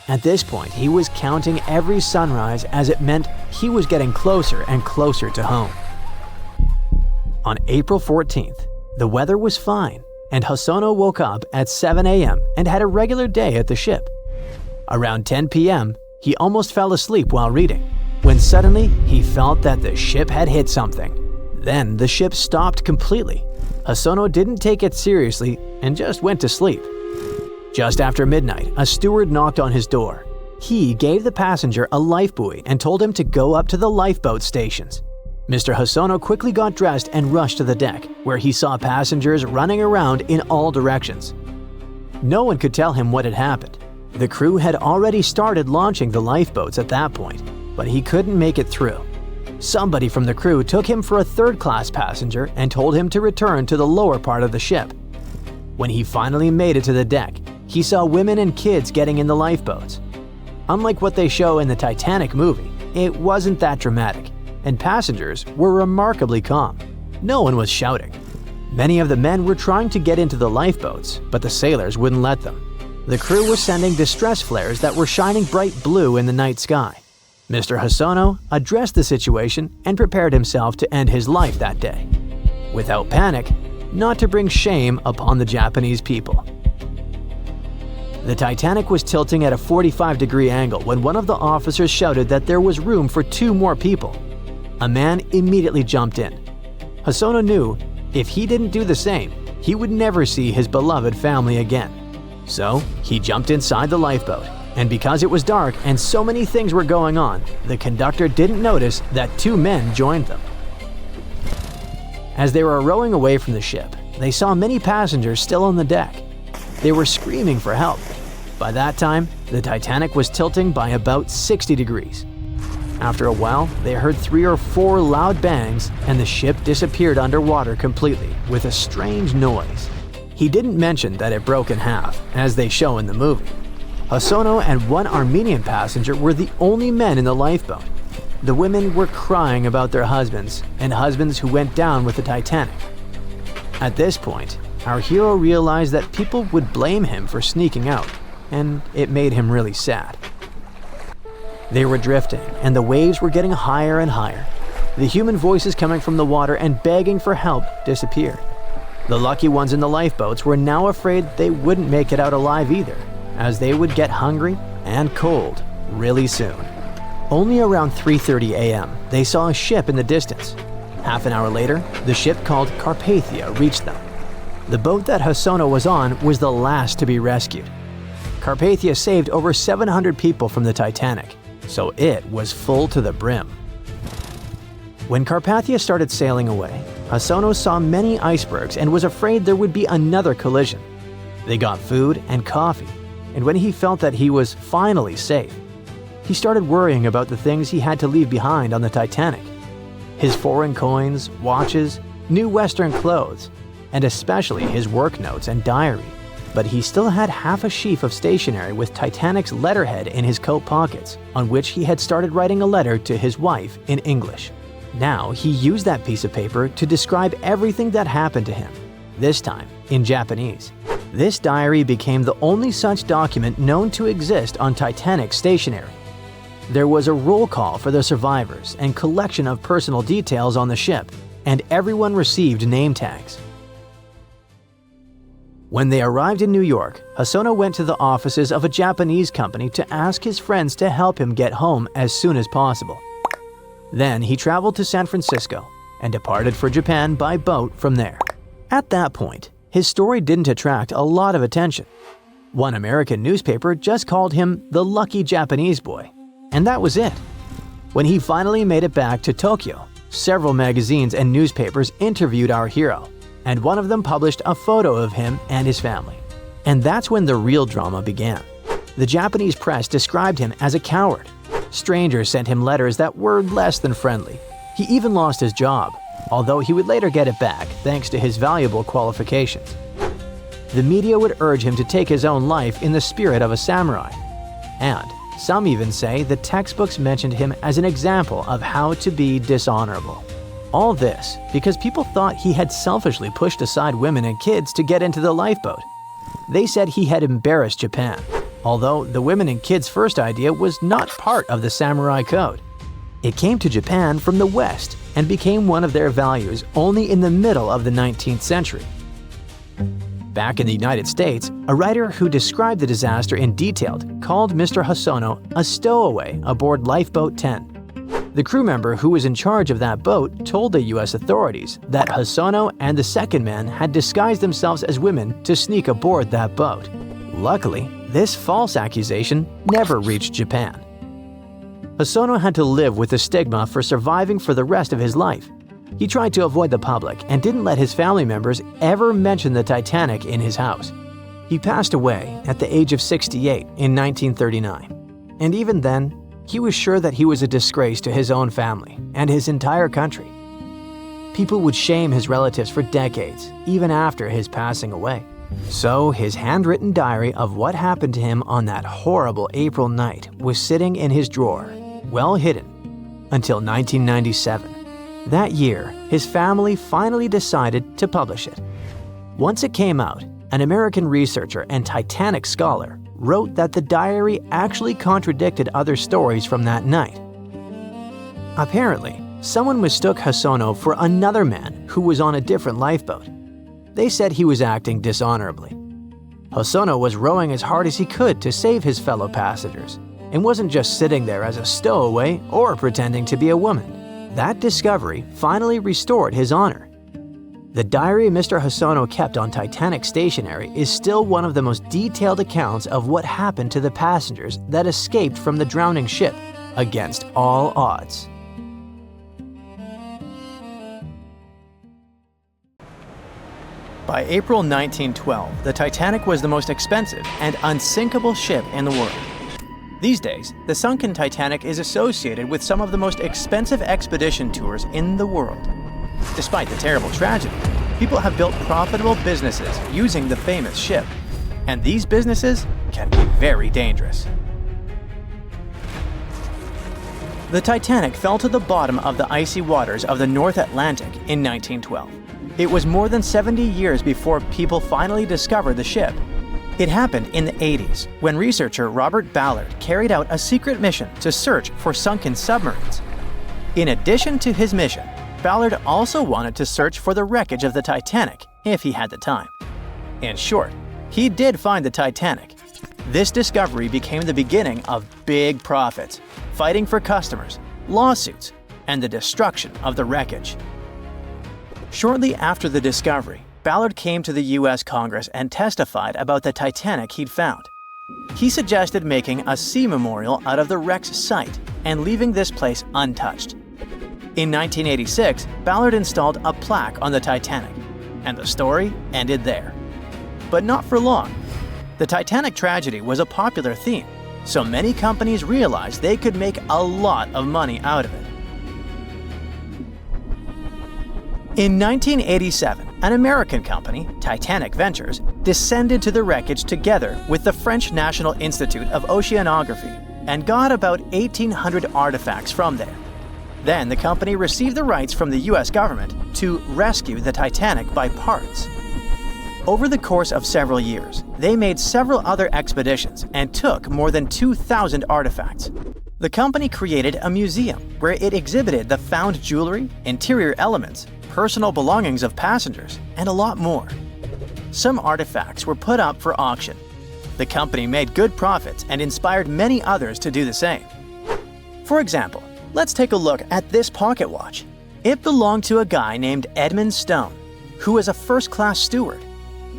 At this point, he was counting every sunrise as it meant he was getting closer and closer to home. On April 14th, the weather was fine, and Hosono woke up at 7 a.m. and had a regular day at the ship. Around 10 p.m., he almost fell asleep while reading, when suddenly he felt that the ship had hit something. Then the ship stopped completely. Hosono didn't take it seriously and just went to sleep. Just after midnight, a steward knocked on his door. He gave the passenger a life buoy and told him to go up to the lifeboat stations. Mr. Hosono quickly got dressed and rushed to the deck, where he saw passengers running around in all directions. No one could tell him what had happened. The crew had already started launching the lifeboats at that point, but he couldn't make it through. Somebody from the crew took him for a third-class passenger and told him to return to the lower part of the ship. When he finally made it to the deck, he saw women and kids getting in the lifeboats. Unlike what they show in the Titanic movie, it wasn't that dramatic, and passengers were remarkably calm. No one was shouting. Many of the men were trying to get into the lifeboats, but the sailors wouldn't let them. The crew was sending distress flares that were shining bright blue in the night sky. Mr. Hosono addressed the situation and prepared himself to end his life that day. Without panic, not to bring shame upon the Japanese people. The Titanic was tilting at a 45-degree angle when one of the officers shouted that there was room for 2 more people. A man immediately jumped in. Hosono knew if he didn't do the same, he would never see his beloved family again. So he jumped inside the lifeboat, and because it was dark and so many things were going on, the conductor didn't notice that 2 men joined them. As they were rowing away from the ship, they saw many passengers still on the deck. They were screaming for help. By that time, the Titanic was tilting by about 60 degrees. After a while, they heard 3 or 4 loud bangs, and the ship disappeared underwater completely with a strange noise. He didn't mention that it broke in half, as they show in the movie. Hosono and 1 Armenian passenger were the only men in the lifeboat. The women were crying about their husbands, and husbands who went down with the Titanic. At this point, our hero realized that people would blame him for sneaking out, and it made him really sad. They were drifting, and the waves were getting higher and higher. The human voices coming from the water and begging for help disappeared. The lucky ones in the lifeboats were now afraid they wouldn't make it out alive either, as they would get hungry and cold really soon. Only around 3:30 a.m., they saw a ship in the distance. Half an hour later, the ship called Carpathia reached them. The boat that Hosono was on was the last to be rescued. Carpathia saved over 700 people from the Titanic, so it was full to the brim. When Carpathia started sailing away, Hosono saw many icebergs and was afraid there would be another collision. They got food and coffee, and when he felt that he was finally safe, he started worrying about the things he had to leave behind on the Titanic. His foreign coins, watches, new Western clothes, and especially his work notes and diary. But he still had half a sheaf of stationery with Titanic's letterhead in his coat pockets, on which he had started writing a letter to his wife in English. Now he used that piece of paper to describe everything that happened to him, this time in Japanese. This diary became the only such document known to exist on Titanic's stationery. There was a roll call for the survivors and collection of personal details on the ship, and everyone received name tags. When they arrived in New York, Hosono went to the offices of a Japanese company to ask his friends to help him get home as soon as possible. Then he traveled to San Francisco and departed for Japan by boat from there. At that point, his story didn't attract a lot of attention. One American newspaper just called him the lucky Japanese boy, and that was it. When he finally made it back to Tokyo, several magazines and newspapers interviewed our hero, and one of them published a photo of him and his family. And that's when the real drama began. The Japanese press described him as a coward. Strangers sent him letters that were less than friendly. He even lost his job, although he would later get it back thanks to his valuable qualifications. The media would urge him to take his own life in the spirit of a samurai. And some even say the textbooks mentioned him as an example of how to be dishonorable. All this because people thought he had selfishly pushed aside women and kids to get into the lifeboat. They said he had embarrassed Japan, although the women and kids' first idea was not part of the samurai code. It came to Japan from the West and became one of their values only in the middle of the 19th century. Back in the United States, a writer who described the disaster in detail called Mr. Hosono a stowaway aboard Lifeboat 10. The crew member who was in charge of that boat told the U.S. authorities that Hosono and the second man had disguised themselves as women to sneak aboard that boat. Luckily, this false accusation never reached Japan. Hosono had to live with the stigma for surviving for the rest of his life. He tried to avoid the public and didn't let his family members ever mention the Titanic in his house. He passed away at the age of 68 in 1939, and even then, he was sure that he was a disgrace to his own family and his entire country. People would shame his relatives for decades, even after his passing away. So his handwritten diary of what happened to him on that horrible April night was sitting in his drawer, well hidden, until 1997. That year, his family finally decided to publish it. Once it came out, an American researcher and Titanic scholar wrote that the diary actually contradicted other stories from that night. Apparently, someone mistook Hosono for another man who was on a different lifeboat. They said he was acting dishonorably. Hosono was rowing as hard as he could to save his fellow passengers, and wasn't just sitting there as a stowaway or pretending to be a woman. That discovery finally restored his honor. The diary Mr. Hosono kept on Titanic stationery is still one of the most detailed accounts of what happened to the passengers that escaped from the drowning ship, against all odds. By April 1912, the Titanic was the most expensive and unsinkable ship in the world. These days, the sunken Titanic is associated with some of the most expensive expedition tours in the world. Despite the terrible tragedy, people have built profitable businesses using the famous ship, and these businesses can be very dangerous. The Titanic fell to the bottom of the icy waters of the North Atlantic in 1912. It was more than 70 years before people finally discovered the ship. It happened in the 80s, when researcher Robert Ballard carried out a secret mission to search for sunken submarines. In addition to his mission, Ballard also wanted to search for the wreckage of the Titanic, if he had the time. In short, he did find the Titanic. This discovery became the beginning of big profits, fighting for customers, lawsuits, and the destruction of the wreckage. Shortly after the discovery, Ballard came to the U.S. Congress and testified about the Titanic he'd found. He suggested making a sea memorial out of the wreck's site and leaving this place untouched. In 1986, Ballard installed a plaque on the Titanic, and the story ended there. But not for long. The Titanic tragedy was a popular theme, so many companies realized they could make a lot of money out of it. In 1987, an American company, Titanic Ventures, descended to the wreckage together with the French National Institute of Oceanography and got about 1,800 artifacts from there. Then the company received the rights from the U.S. government to rescue the Titanic by parts. Over the course of several years, they made several other expeditions and took more than 2,000 artifacts. The company created a museum where it exhibited the found jewelry, interior elements, personal belongings of passengers, and a lot more. Some artifacts were put up for auction. The company made good profits and inspired many others to do the same. For example, let's take a look at this pocket watch. It belonged to a guy named Edmund Stone, who was a first-class steward.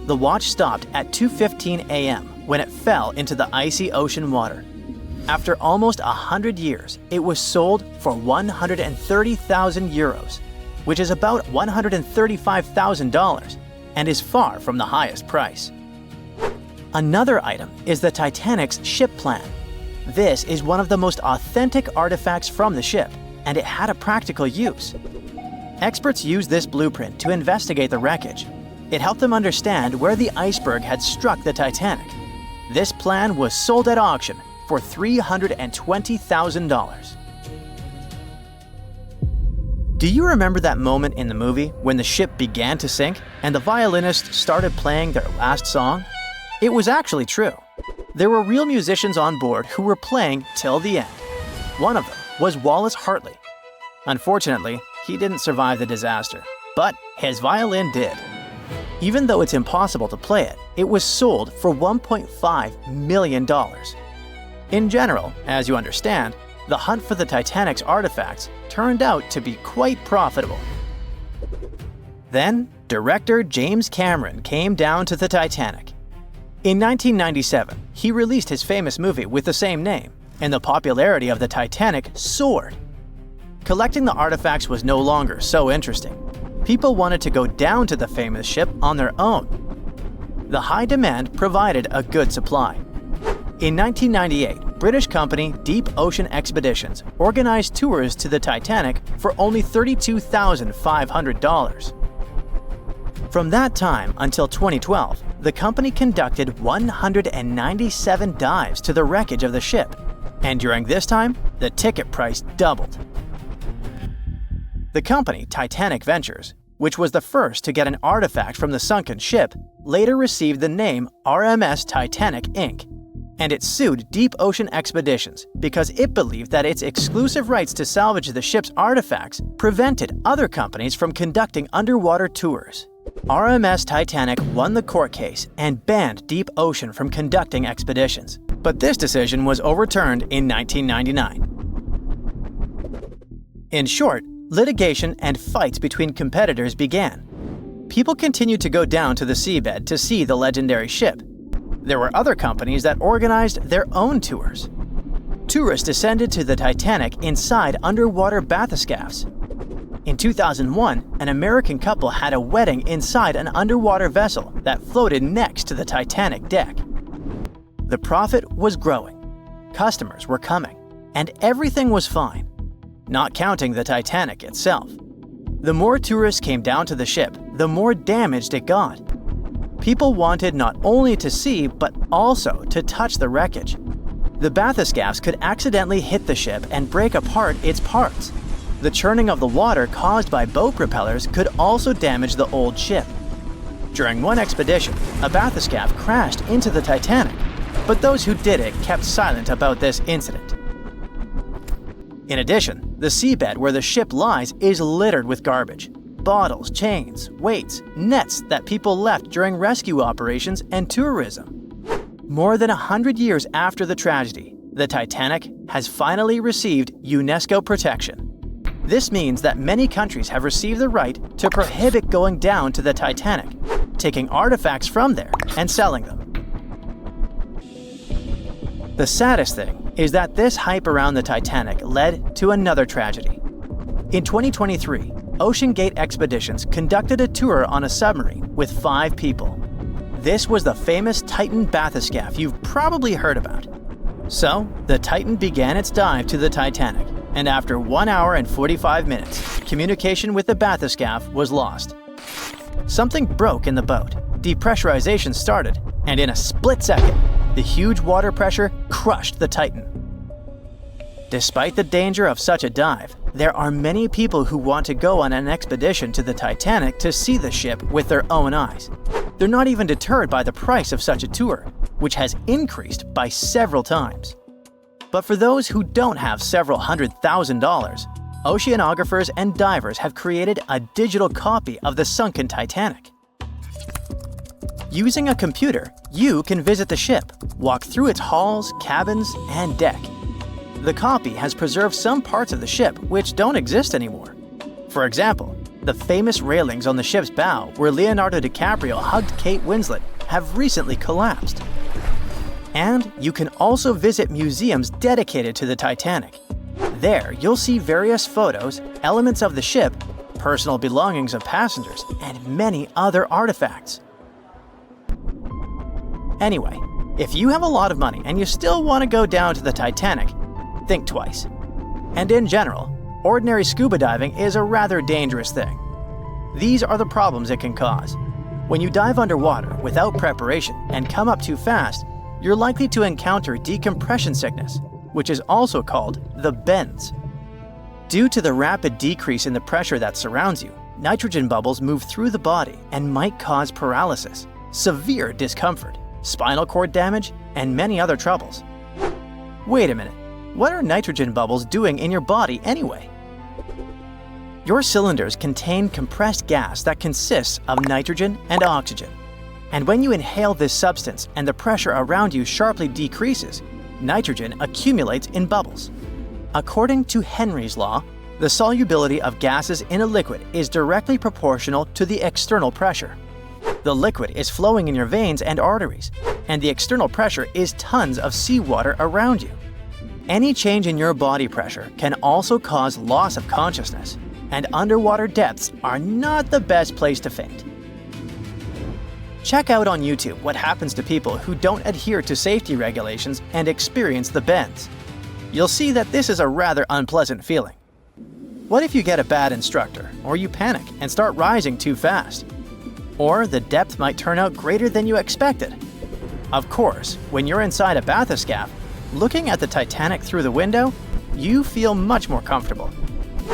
The watch stopped at 2:15 a.m. when it fell into the icy ocean water. After almost 100 years, it was sold for 130,000 euros, which is about $135,000, and is far from the highest price. Another item is the Titanic's ship plan. This is one of the most authentic artifacts from the ship, and it had a practical use. Experts used this blueprint to investigate the wreckage. It helped them understand where the iceberg had struck the Titanic. This plan was sold at auction for $320,000. Do you remember that moment in the movie when the ship began to sink and the violinists started playing their last song? It was actually true. There were real musicians on board who were playing till the end. One of them was Wallace Hartley. Unfortunately, he didn't survive the disaster, but his violin did. Even though it's impossible to play it, it was sold for $1.5 million. In general, as you understand, the hunt for the Titanic's artifacts turned out to be quite profitable. Then, director James Cameron came down to the Titanic. In 1997, he released his famous movie with the same name, and the popularity of the Titanic soared. Collecting the artifacts was no longer so interesting. People wanted to go down to the famous ship on their own. The high demand provided a good supply. In 1998, British company Deep Ocean Expeditions organized tours to the Titanic for only $32,500. From that time until 2012, the company conducted 197 dives to the wreckage of the ship, and during this time, the ticket price doubled. The company Titanic Ventures, which was the first to get an artifact from the sunken ship, later received the name RMS Titanic Inc., and it sued Deep Ocean Expeditions because it believed that its exclusive rights to salvage the ship's artifacts prevented other companies from conducting underwater tours. RMS Titanic won the court case and banned Deep Ocean from conducting expeditions, but this decision was overturned in 1999. In short, litigation and fights between competitors began. People continued to go down to the seabed to see the legendary ship. There were other companies that organized their own tours. Tourists descended to the Titanic inside underwater bathyscaphs. In 2001, an American couple had a wedding inside an underwater vessel that floated next to the Titanic deck. The profit was growing, customers were coming, and everything was fine, not counting the Titanic itself. The more tourists came down to the ship, the more damaged it got. People wanted not only to see, but also to touch the wreckage. The bathyscaphs could accidentally hit the ship and break apart its parts. The churning of the water caused by boat propellers could also damage the old ship. During one expedition, a bathyscaph crashed into the Titanic, but those who did it kept silent about this incident. In addition, the seabed where the ship lies is littered with garbage. Bottles, chains, weights, nets that people left during rescue operations and tourism. More than 100 years after the tragedy, the Titanic has finally received UNESCO protection. This means that many countries have received the right to prohibit going down to the Titanic, taking artifacts from there and selling them. The saddest thing is that this hype around the Titanic led to another tragedy. In 2023, OceanGate Expeditions conducted a tour on a submarine with 5 people. This was the famous Titan bathyscaph you've probably heard about. So, the Titan began its dive to the Titanic, and after 1 hour and 45 minutes, communication with the bathyscaph was lost. Something broke in the boat, depressurization started, and in a split second, the huge water pressure crushed the Titan. Despite the danger of such a dive, there are many people who want to go on an expedition to the Titanic to see the ship with their own eyes. They're not even deterred by the price of such a tour, which has increased by several times. But for those who don't have several $100,000, oceanographers and divers have created a digital copy of the sunken Titanic. Using a computer, you can visit the ship, walk through its halls, cabins, and deck. The copy has preserved some parts of the ship which don't exist anymore. For example, the famous railings on the ship's bow where Leonardo DiCaprio hugged Kate Winslet have recently collapsed. And you can also visit museums dedicated to the Titanic. There, you'll see various photos, elements of the ship, personal belongings of passengers, and many other artifacts. Anyway, if you have a lot of money and you still want to go down to the Titanic, think twice. And in general, ordinary scuba diving is a rather dangerous thing. These are the problems it can cause. When you dive underwater without preparation and come up too fast, you're likely to encounter decompression sickness, which is also called the bends. Due to the rapid decrease in the pressure that surrounds you, nitrogen bubbles move through the body and might cause paralysis, severe discomfort, spinal cord damage, and many other troubles. Wait a minute, what are nitrogen bubbles doing in your body anyway? Your cylinders contain compressed gas that consists of nitrogen and oxygen. And when you inhale this substance and the pressure around you sharply decreases, nitrogen accumulates in bubbles. According to Henry's law, the solubility of gases in a liquid is directly proportional to the external pressure. The liquid is flowing in your veins and arteries, and the external pressure is tons of seawater around you. Any change in your body pressure can also cause loss of consciousness, and underwater depths are not the best place to faint. Check out on YouTube what happens to people who don't adhere to safety regulations and experience the bends. You'll see that this is a rather unpleasant feeling. What if you get a bad instructor, or you panic and start rising too fast? Or the depth might turn out greater than you expected. Of course, when you're inside a bathyscaphe, looking at the Titanic through the window, you feel much more comfortable.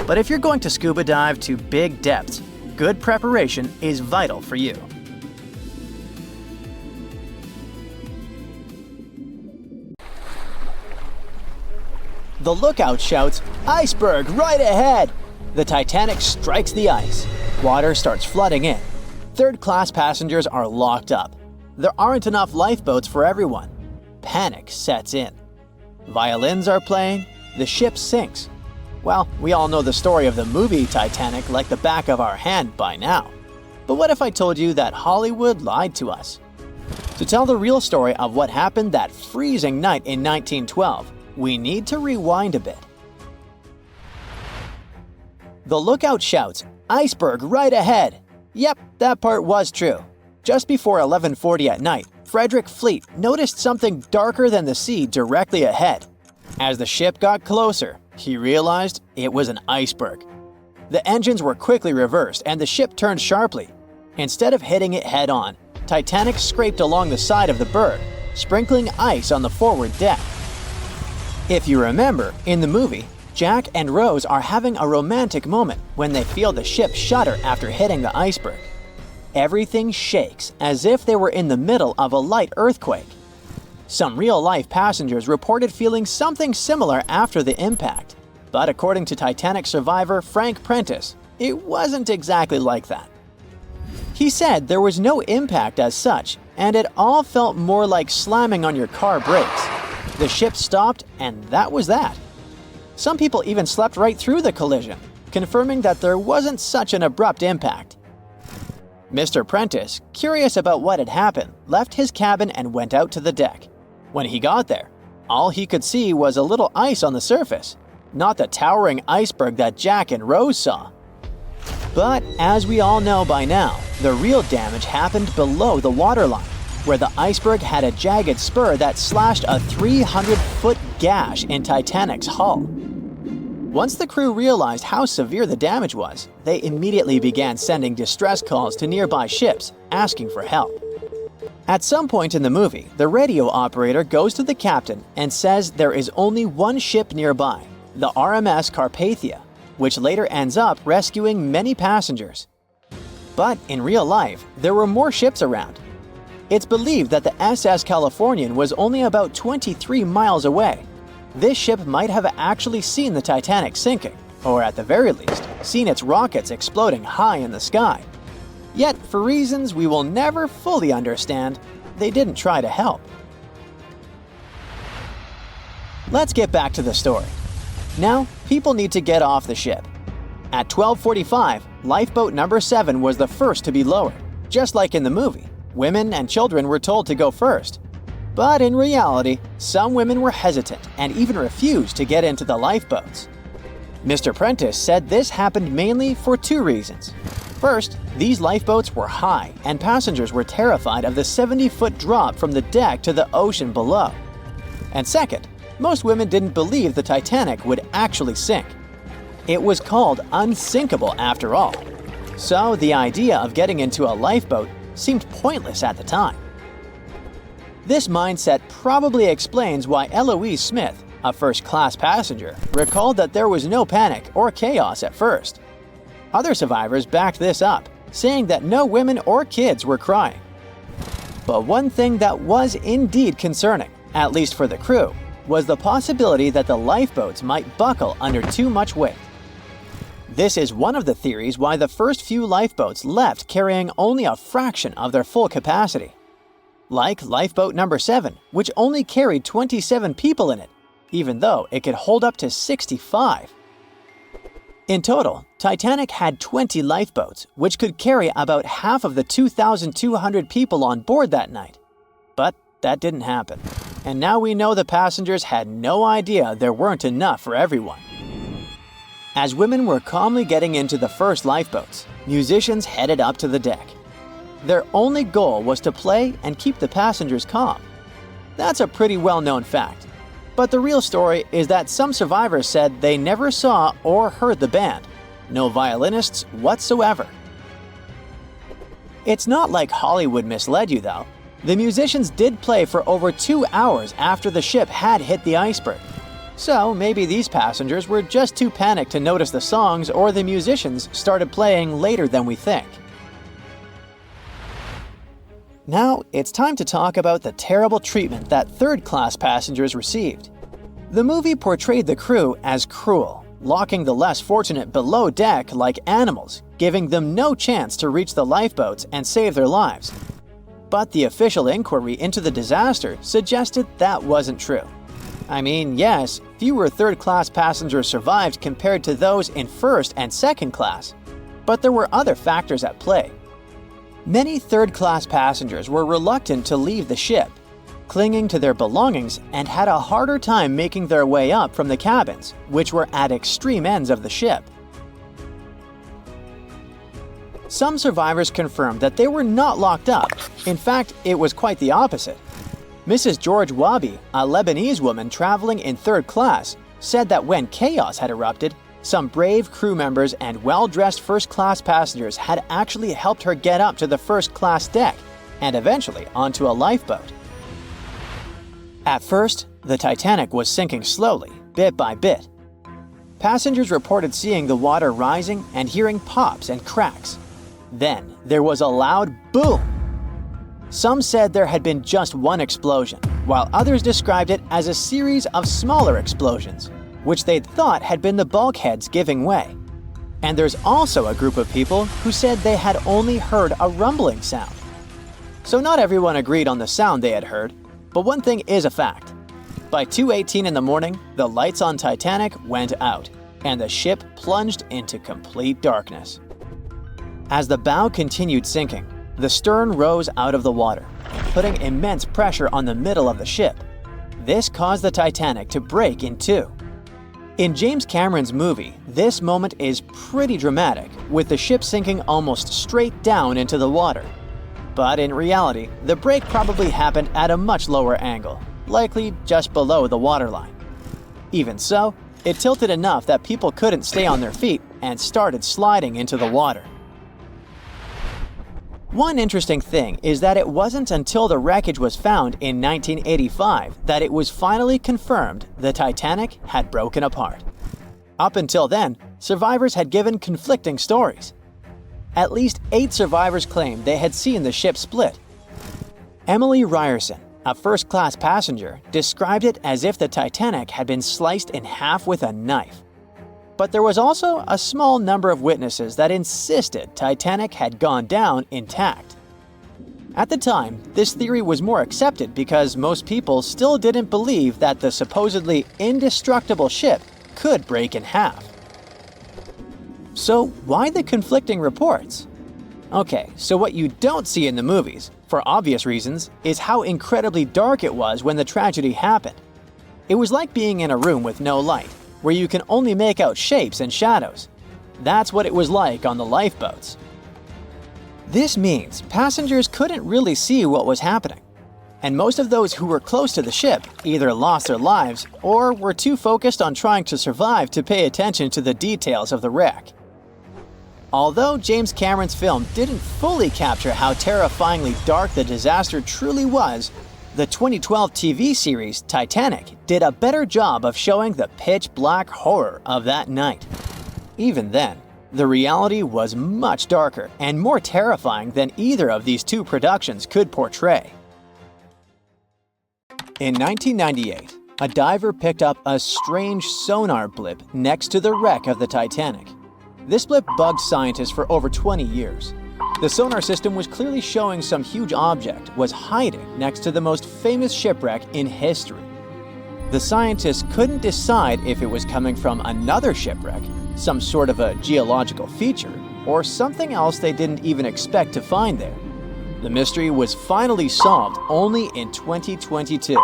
But if you're going to scuba dive to big depths, good preparation is vital for you. The lookout shouts, "Iceberg right ahead!" The Titanic strikes the ice. Water starts flooding in. Third-class passengers are locked up. There aren't enough lifeboats for everyone. Panic sets in. Violins are playing. The ship sinks. Well, we all know the story of the movie Titanic like the back of our hand by now. But what if I told you that Hollywood lied to us? To tell the real story of what happened that freezing night in 1912, we need to rewind a bit. The lookout shouts, "Iceberg right ahead!" Yep, that part was true. Just before 11:40 at night, Frederick Fleet noticed something darker than the sea directly ahead. As the ship got closer, he realized it was an iceberg. The engines were quickly reversed and the ship turned sharply. Instead of hitting it head-on, Titanic scraped along the side of the berg, sprinkling ice on the forward deck. If you remember, in the movie, Jack and Rose are having a romantic moment when they feel the ship shudder after hitting the iceberg. Everything shakes as if they were in the middle of a light earthquake. Some real-life passengers reported feeling something similar after the impact, but according to Titanic survivor Frank Prentice, it wasn't exactly like that. He said there was no impact as such, and it all felt more like slamming on your car brakes. The ship stopped, and that was that. Some people even slept right through the collision, confirming that there wasn't such an abrupt impact. Mr. Prentice, curious about what had happened, left his cabin and went out to the deck. When he got there, all he could see was a little ice on the surface, not the towering iceberg that Jack and Rose saw. But as we all know by now, the real damage happened below the waterline, where the iceberg had a jagged spur that slashed a 300-foot gash in Titanic's hull. Once the crew realized how severe the damage was, they immediately began sending distress calls to nearby ships, asking for help. At some point in the movie, the radio operator goes to the captain and says there is only one ship nearby, the RMS Carpathia, which later ends up rescuing many passengers. But in real life, there were more ships around. It's believed that the SS Californian was only about 23 miles away. This ship might have actually seen the Titanic sinking, or at the very least, seen its rockets exploding high in the sky. Yet, for reasons we will never fully understand, they didn't try to help. Let's get back to the story. Now, people need to get off the ship. At 12:45, lifeboat number 7 was the first to be lowered. Just like in the movie, women and children were told to go first. But in reality, some women were hesitant and even refused to get into the lifeboats. Mr. Prentice said this happened mainly for 2 reasons. First, these lifeboats were high and passengers were terrified of the 70-foot drop from the deck to the ocean below. And second, most women didn't believe the Titanic would actually sink. It was called unsinkable after all. So the idea of getting into a lifeboat seemed pointless at the time. This mindset probably explains why Eloise Smith, a first-class passenger, recalled that there was no panic or chaos at first. Other survivors backed this up, saying that no women or kids were crying. But one thing that was indeed concerning, at least for the crew, was the possibility that the lifeboats might buckle under too much weight. This is one of the theories why the first few lifeboats left carrying only a fraction of their full capacity. Like lifeboat number 7, which only carried 27 people in it, even though it could hold up to 65. In total, Titanic had 20 lifeboats, which could carry about half of the 2,200 people on board that night. But that didn't happen. And now we know the passengers had no idea there weren't enough for everyone. As women were calmly getting into the first lifeboats, musicians headed up to the deck. Their only goal was to play and keep the passengers calm. That's a pretty well-known fact. But the real story is that some survivors said they never saw or heard the band. No violinists whatsoever. It's not like Hollywood misled you though. The musicians did play for over 2 hours after the ship had hit the iceberg. So maybe these passengers were just too panicked to notice the songs, or the musicians started playing later than we think. Now, it's time to talk about the terrible treatment that third-class passengers received. The movie portrayed the crew as cruel, locking the less fortunate below deck like animals, giving them no chance to reach the lifeboats and save their lives. But the official inquiry into the disaster suggested that wasn't true. I mean, yes, fewer third-class passengers survived compared to those in first and second class, but there were other factors at play. Many third-class passengers were reluctant to leave the ship, clinging to their belongings, and had a harder time making their way up from the cabins, which were at extreme ends of the ship. Some survivors confirmed that they were not locked up. In fact, it was quite the opposite. Mrs. George Wabi, a Lebanese woman traveling in third class, said that when chaos had erupted, some brave crew members and well-dressed first-class passengers had actually helped her get up to the first-class deck and eventually onto a lifeboat. At first, the Titanic was sinking slowly, bit by bit. Passengers reported seeing the water rising and hearing pops and cracks. Then, there was a loud boom. Some said there had been just one explosion, while others described it as a series of smaller explosions, which they'd thought had been the bulkheads giving way. And there's also a group of people who said they had only heard a rumbling sound. So not everyone agreed on the sound they had heard, but one thing is a fact. By 2:18 in the morning, the lights on Titanic went out, and the ship plunged into complete darkness. As the bow continued sinking, the stern rose out of the water, putting immense pressure on the middle of the ship. This caused the Titanic to break in two. In James Cameron's movie, this moment is pretty dramatic, with the ship sinking almost straight down into the water. But in reality, the break probably happened at a much lower angle, likely just below the waterline. Even so, it tilted enough that people couldn't stay on their feet and started sliding into the water. One interesting thing is that it wasn't until the wreckage was found in 1985 that it was finally confirmed the Titanic had broken apart. Up until then, survivors had given conflicting stories. At least 8 survivors claimed they had seen the ship split. Emily Ryerson, a first-class passenger, described it as if the Titanic had been sliced in half with a knife. But there was also a small number of witnesses that insisted Titanic had gone down intact. At the time, this theory was more accepted because most people still didn't believe that the supposedly indestructible ship could break in half. So why the conflicting reports? Okay, so what you don't see in the movies, for obvious reasons, is how incredibly dark it was when the tragedy happened. It was like being in a room with no light, where you can only make out shapes and shadows. That's what it was like on the lifeboats. This means passengers couldn't really see what was happening. And most of those who were close to the ship either lost their lives or were too focused on trying to survive to pay attention to the details of the wreck. Although James Cameron's film didn't fully capture how terrifyingly dark the disaster truly was, the 2012 TV series Titanic did a better job of showing the pitch-black horror of that night. Even then, the reality was much darker and more terrifying than either of these two productions could portray. In 1998, a diver picked up a strange sonar blip next to the wreck of the Titanic. This blip bugged scientists for over 20 years. The sonar system was clearly showing some huge object was hiding next to the most famous shipwreck in history. The scientists couldn't decide if it was coming from another shipwreck, some sort of a geological feature, or something else they didn't even expect to find there. The mystery was finally solved only in 2022.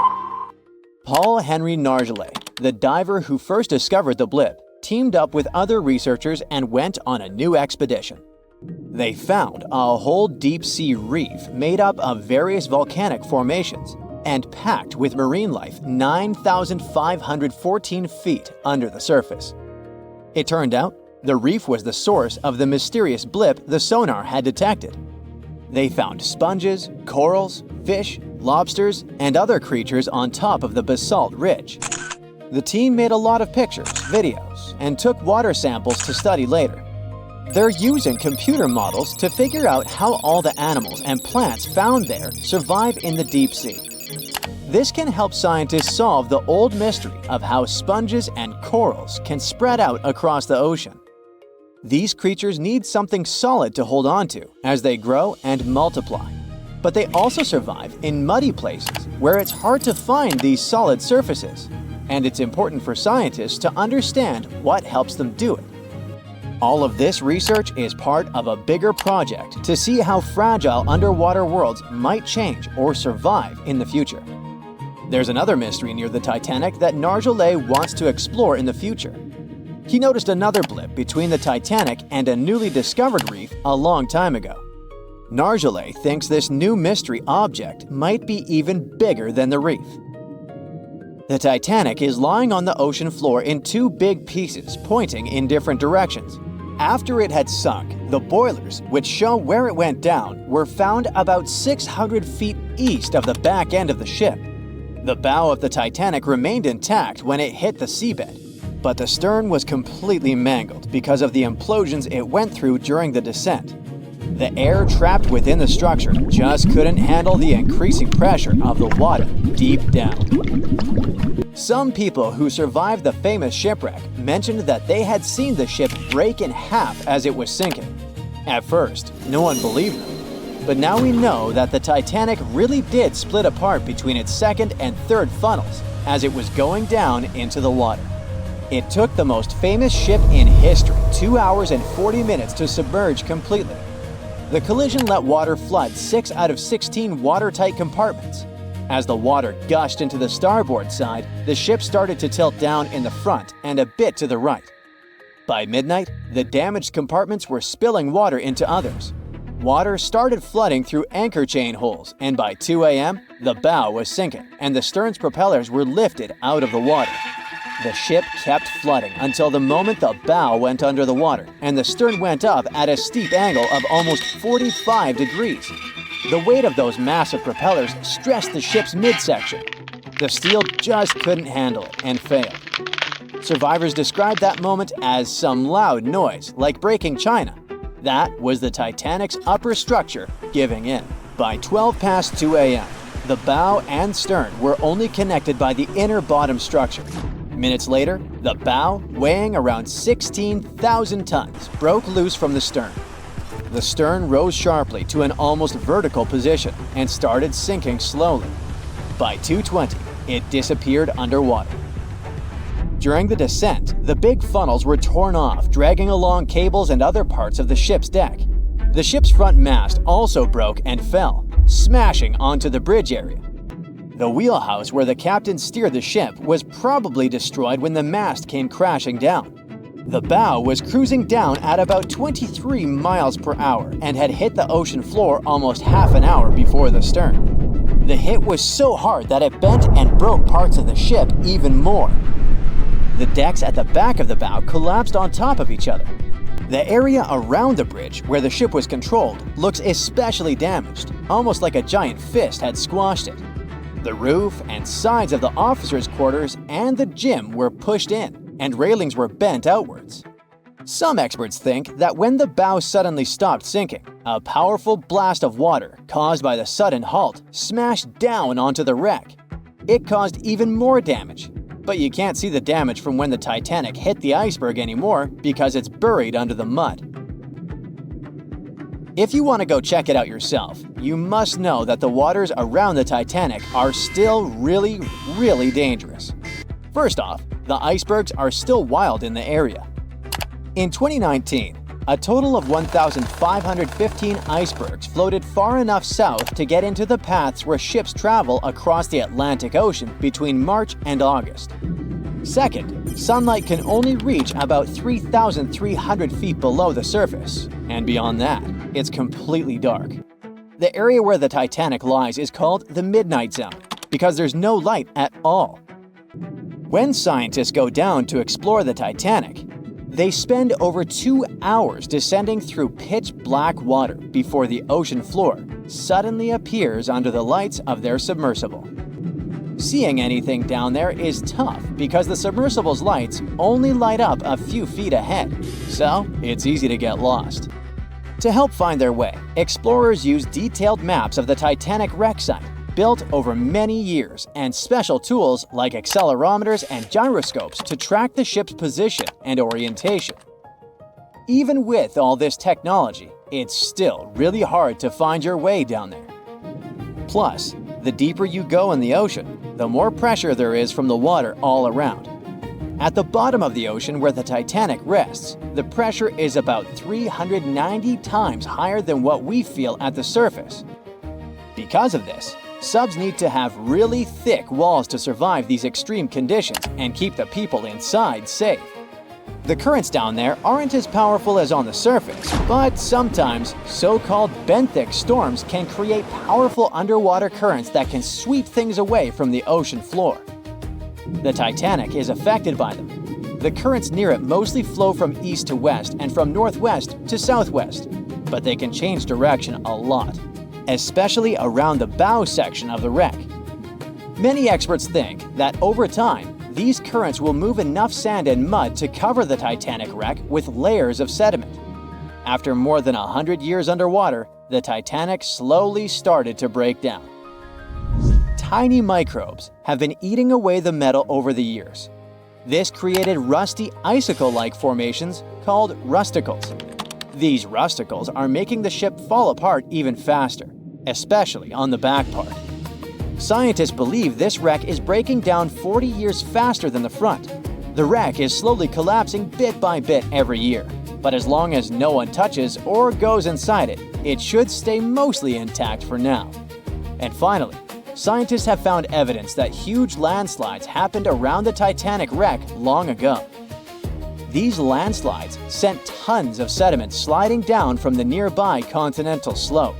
Paul Henry Nargeolet, the diver who first discovered the blip, teamed up with other researchers and went on a new expedition. They found a whole deep-sea reef made up of various volcanic formations and packed with marine life 9,514 feet under the surface. It turned out the reef was the source of the mysterious blip the sonar had detected. They found sponges, corals, fish, lobsters, and other creatures on top of the basalt ridge. The team made a lot of pictures, videos, and took water samples to study later. They're using computer models to figure out how all the animals and plants found there survive in the deep sea. This can help scientists solve the old mystery of how sponges and corals can spread out across the ocean. These creatures need something solid to hold on to as they grow and multiply. But they also survive in muddy places where it's hard to find these solid surfaces. And it's important for scientists to understand what helps them do it. All of this research is part of a bigger project to see how fragile underwater worlds might change or survive in the future. There's another mystery near the Titanic that Nargeolet wants to explore in the future. He noticed another blip between the Titanic and a newly discovered reef a long time ago. Nargeolet thinks this new mystery object might be even bigger than the reef. The Titanic is lying on the ocean floor in two big pieces pointing in different directions. After it had sunk, the boilers, which show where it went down, were found about 600 feet east of the back end of the ship. The bow of the Titanic remained intact when it hit the seabed, but the stern was completely mangled because of the implosions it went through during the descent. The air trapped within the structure just couldn't handle the increasing pressure of the water deep down. Some people who survived the famous shipwreck mentioned that they had seen the ship break in half as it was sinking. At first, no one believed them. But now we know that the Titanic really did split apart between its second and third funnels as it was going down into the water. It took the most famous ship in history 2 hours and 40 minutes to submerge completely. The collision let water flood 6 out of 16 watertight compartments. As the water gushed into the starboard side, the ship started to tilt down in the front and a bit to the right. By midnight, the damaged compartments were spilling water into others. Water started flooding through anchor chain holes, and by 2 a.m., the bow was sinking and the stern's propellers were lifted out of the water. The ship kept flooding until the moment the bow went under the water and the stern went up at a steep angle of almost 45 degrees. The weight of those massive propellers stressed the ship's midsection. The steel just couldn't handle it and failed. Survivors described that moment as some loud noise, like breaking china. That was the Titanic's upper structure giving in. By 12 past 2 a.m., the bow and stern were only connected by the inner bottom structure. Minutes later, the bow, weighing around 16,000 tons, broke loose from the stern. The stern rose sharply to an almost vertical position and started sinking slowly. By 2:20, it disappeared underwater. During the descent, the big funnels were torn off, dragging along cables and other parts of the ship's deck. The ship's front mast also broke and fell, smashing onto the bridge area. The wheelhouse where the captain steered the ship was probably destroyed when the mast came crashing down. The bow was cruising down at about 23 miles per hour and had hit the ocean floor almost half an hour before the stern. The hit was so hard that it bent and broke parts of the ship even more. The decks at the back of the bow collapsed on top of each other. The area around the bridge where the ship was controlled looks especially damaged, almost like a giant fist had squashed it. The roof and sides of the officers' quarters and the gym were pushed in, and railings were bent outwards. Some experts think that when the bow suddenly stopped sinking, a powerful blast of water caused by the sudden halt smashed down onto the wreck. It caused even more damage, but you can't see the damage from when the Titanic hit the iceberg anymore because it's buried under the mud. If you want to go check it out yourself, you must know that the waters around the Titanic are still really, really dangerous. First off, the icebergs are still wild in the area. In 2019, a total of 1,515 icebergs floated far enough south to get into the paths where ships travel across the Atlantic Ocean between March and August. Second, sunlight can only reach about 3,300 feet below the surface, and beyond that, it's completely dark. The area where the Titanic lies is called the Midnight Zone because there's no light at all. When scientists go down to explore the Titanic, they spend over 2 hours descending through pitch-black water before the ocean floor suddenly appears under the lights of their submersible. Seeing anything down there is tough because the submersible's lights only light up a few feet ahead, so it's easy to get lost. To help find their way, explorers use detailed maps of the Titanic wreck site, built over many years, and special tools like accelerometers and gyroscopes to track the ship's position and orientation. Even with all this technology, it's still really hard to find your way down there. Plus, the deeper you go in the ocean, the more pressure there is from the water all around. At the bottom of the ocean where the Titanic rests, the pressure is about 390 times higher than what we feel at the surface. Because of this, subs need to have really thick walls to survive these extreme conditions and keep the people inside safe. The currents down there aren't as powerful as on the surface, but sometimes so-called benthic storms can create powerful underwater currents that can sweep things away from the ocean floor. The Titanic is affected by them. The currents near it mostly flow from east to west and from northwest to southwest, but they can change direction a lot, especially around the bow section of the wreck. Many experts think that over time, these currents will move enough sand and mud to cover the Titanic wreck with layers of sediment. After more than 100 years underwater, the Titanic slowly started to break down. Tiny microbes have been eating away the metal over the years. This created rusty icicle-like formations called rusticles. These rusticles are making the ship fall apart even faster, especially on the back part. Scientists believe this wreck is breaking down 40 years faster than the front. The wreck is slowly collapsing bit by bit every year, but as long as no one touches or goes inside it, it should stay mostly intact for now. And finally, scientists have found evidence that huge landslides happened around the Titanic wreck long ago. These landslides sent tons of sediment sliding down from the nearby continental slope.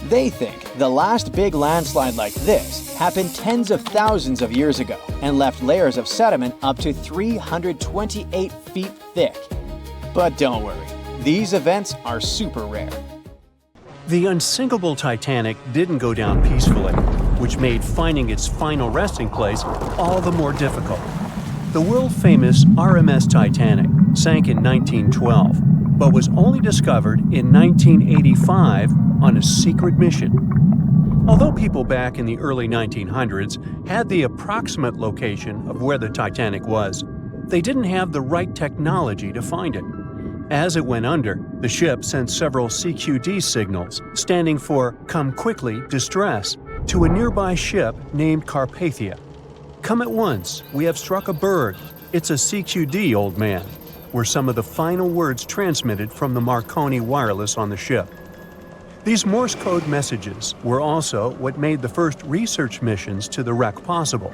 They think the last big landslide like this happened tens of thousands of years ago and left layers of sediment up to 328 feet thick. But don't worry, these events are super rare. The unsinkable Titanic didn't go down peacefully, which made finding its final resting place all the more difficult. The world-famous RMS Titanic sank in 1912. but was only discovered in 1985 on a secret mission. Although people back in the early 1900s had the approximate location of where the Titanic was, they didn't have the right technology to find it. As it went under, the ship sent several CQD signals, standing for Come Quickly, Distress, to a nearby ship named Carpathia. Come at once, we have struck a berg. It's a CQD, old man, were some of the final words transmitted from the Marconi wireless on the ship. These Morse code messages were also what made the first research missions to the wreck possible.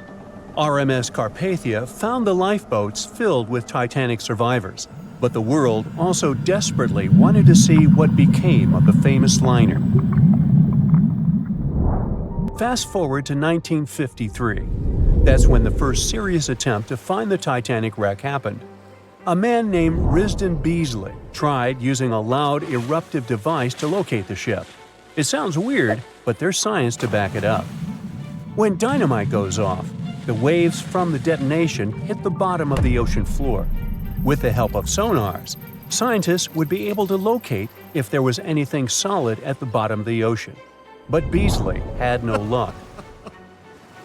RMS Carpathia found the lifeboats filled with Titanic survivors, but the world also desperately wanted to see what became of the famous liner. Fast forward to 1953. That's when the first serious attempt to find the Titanic wreck happened. A man named Risdon Beasley tried using a loud eruptive device to locate the ship. It sounds weird, but there's science to back it up. When dynamite goes off, the waves from the detonation hit the bottom of the ocean floor. With the help of sonars, scientists would be able to locate if there was anything solid at the bottom of the ocean. But Beasley had no luck.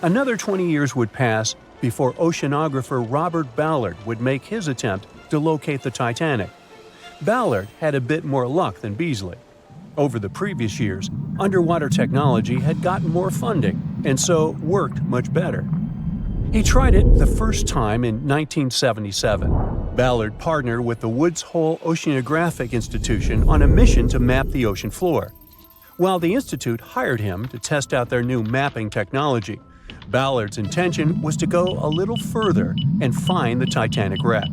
Another 20 years would pass before oceanographer Robert Ballard would make his attempt to locate the Titanic. Ballard had a bit more luck than Beasley. Over the previous years, underwater technology had gotten more funding and so worked much better. He tried it the first time in 1977. Ballard partnered with the Woods Hole Oceanographic Institution on a mission to map the ocean floor. While the institute hired him to test out their new mapping technology, Ballard's intention was to go a little further and find the Titanic wreck.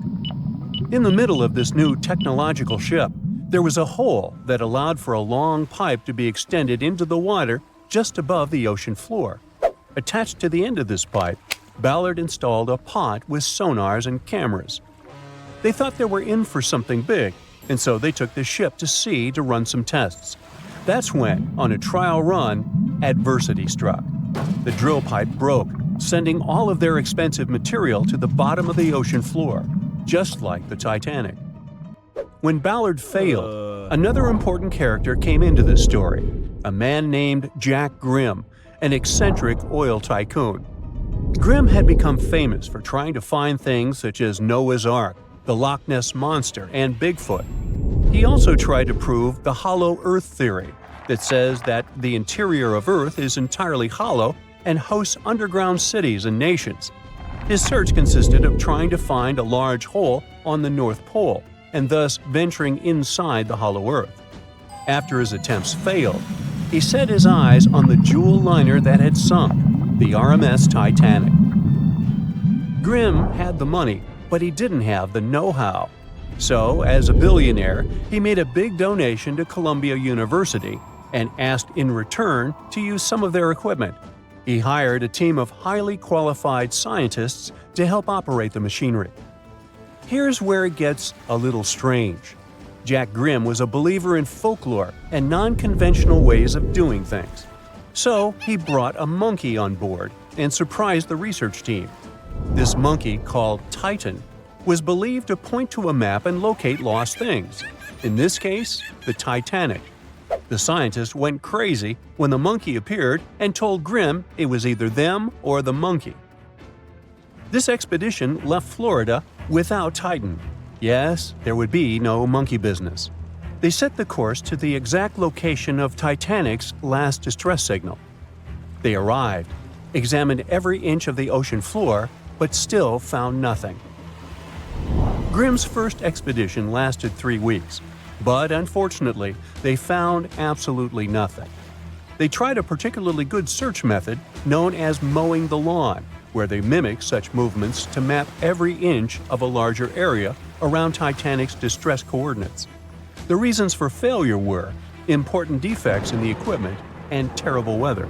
In the middle of this new technological ship, there was a hole that allowed for a long pipe to be extended into the water just above the ocean floor. Attached to the end of this pipe, Ballard installed a pod with sonars and cameras. They thought they were in for something big, and so they took the ship to sea to run some tests. That's when, on a trial run, adversity struck. The drill pipe broke, sending all of their expensive material to the bottom of the ocean floor, just like the Titanic. When Ballard failed, another important character came into this story, a man named Jack Grimm, an eccentric oil tycoon. Grimm had become famous for trying to find things such as Noah's Ark, the Loch Ness Monster, and Bigfoot. He also tried to prove the hollow Earth theory that says that the interior of Earth is entirely hollow and hosts underground cities and nations. His search consisted of trying to find a large hole on the North Pole and thus venturing inside the hollow Earth. After his attempts failed, he set his eyes on the jewel liner that had sunk, the RMS Titanic. Grimm had the money, but he didn't have the know-how. So, as a billionaire, he made a big donation to Columbia University and asked in return to use some of their equipment. He hired a team of highly qualified scientists to help operate the machinery. Here's where it gets a little strange. Jack Grimm was a believer in folklore and non-conventional ways of doing things. So he brought a monkey on board and surprised the research team. This monkey, called Titan, was believed to point to a map and locate lost things. In this case, the Titanic. The scientists went crazy when the monkey appeared and told Grimm it was either them or the monkey. This expedition left Florida without Titan. Yes, there would be no monkey business. They set the course to the exact location of Titanic's last distress signal. They arrived, examined every inch of the ocean floor, but still found nothing. Grimm's first expedition lasted 3 weeks, but unfortunately, they found absolutely nothing. They tried a particularly good search method known as mowing the lawn, where they mimic such movements to map every inch of a larger area around Titanic's distress coordinates. The reasons for failure were important defects in the equipment and terrible weather.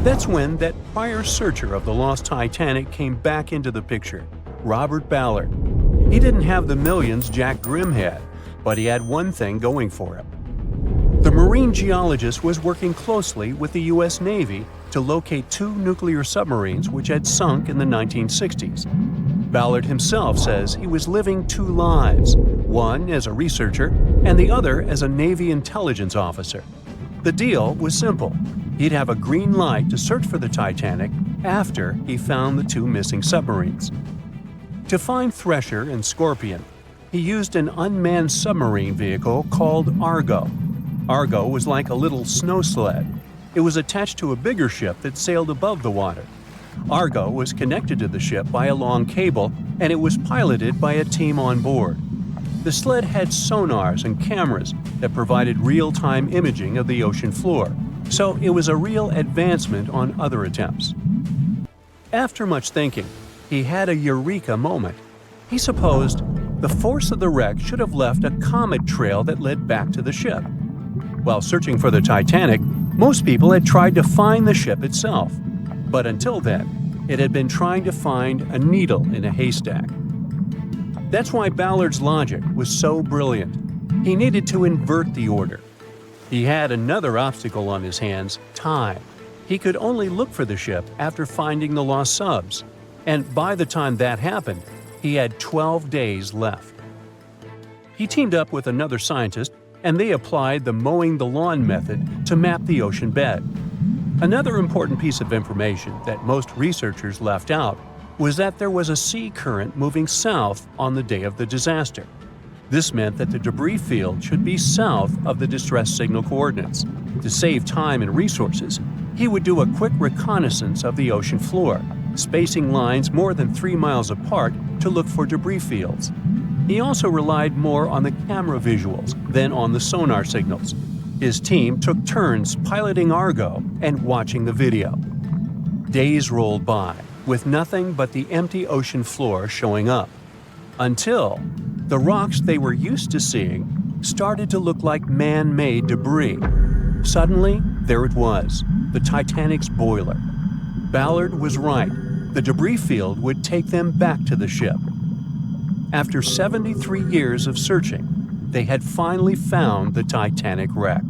That's when that prior searcher of the lost Titanic came back into the picture, Robert Ballard. He didn't have the millions Jack Grimm had, but he had one thing going for him. The marine geologist was working closely with the U.S. Navy to locate 2 nuclear submarines which had sunk in the 1960s. Ballard himself says he was living 2 lives, one as a researcher and the other as a Navy intelligence officer. The deal was simple. He'd have a green light to search for the Titanic after he found the two missing submarines. To find Thresher and Scorpion, he used an unmanned submarine vehicle called Argo. Argo was like a little snow sled. It was attached to a bigger ship that sailed above the water. Argo was connected to the ship by a long cable, and it was piloted by a team on board. The sled had sonars and cameras that provided real-time imaging of the ocean floor, so it was a real advancement on other attempts. After much thinking, he had a eureka moment. He supposed the force of the wreck should have left a comet trail that led back to the ship. While searching for the Titanic, most people had tried to find the ship itself. But until then, it had been trying to find a needle in a haystack. That's why Ballard's logic was so brilliant. He needed to invert the order. He had another obstacle on his hands: time. He could only look for the ship after finding the lost subs. And by the time that happened, he had 12 days left. He teamed up with another scientist, and they applied the mowing the lawn method to map the ocean bed. Another important piece of information that most researchers left out was that there was a sea current moving south on the day of the disaster. This meant that the debris field should be south of the distress signal coordinates. To save time and resources, he would do a quick reconnaissance of the ocean floor, spacing lines more than 3 miles apart to look for debris fields. He also relied more on the camera visuals than on the sonar signals. His team took turns piloting Argo and watching the video. Days rolled by, with nothing but the empty ocean floor showing up. Until the rocks they were used to seeing started to look like man-made debris. Suddenly, there it was, the Titanic's boiler. Ballard was right. The debris field would take them back to the ship. After 73 years of searching, they had finally found the Titanic wreck.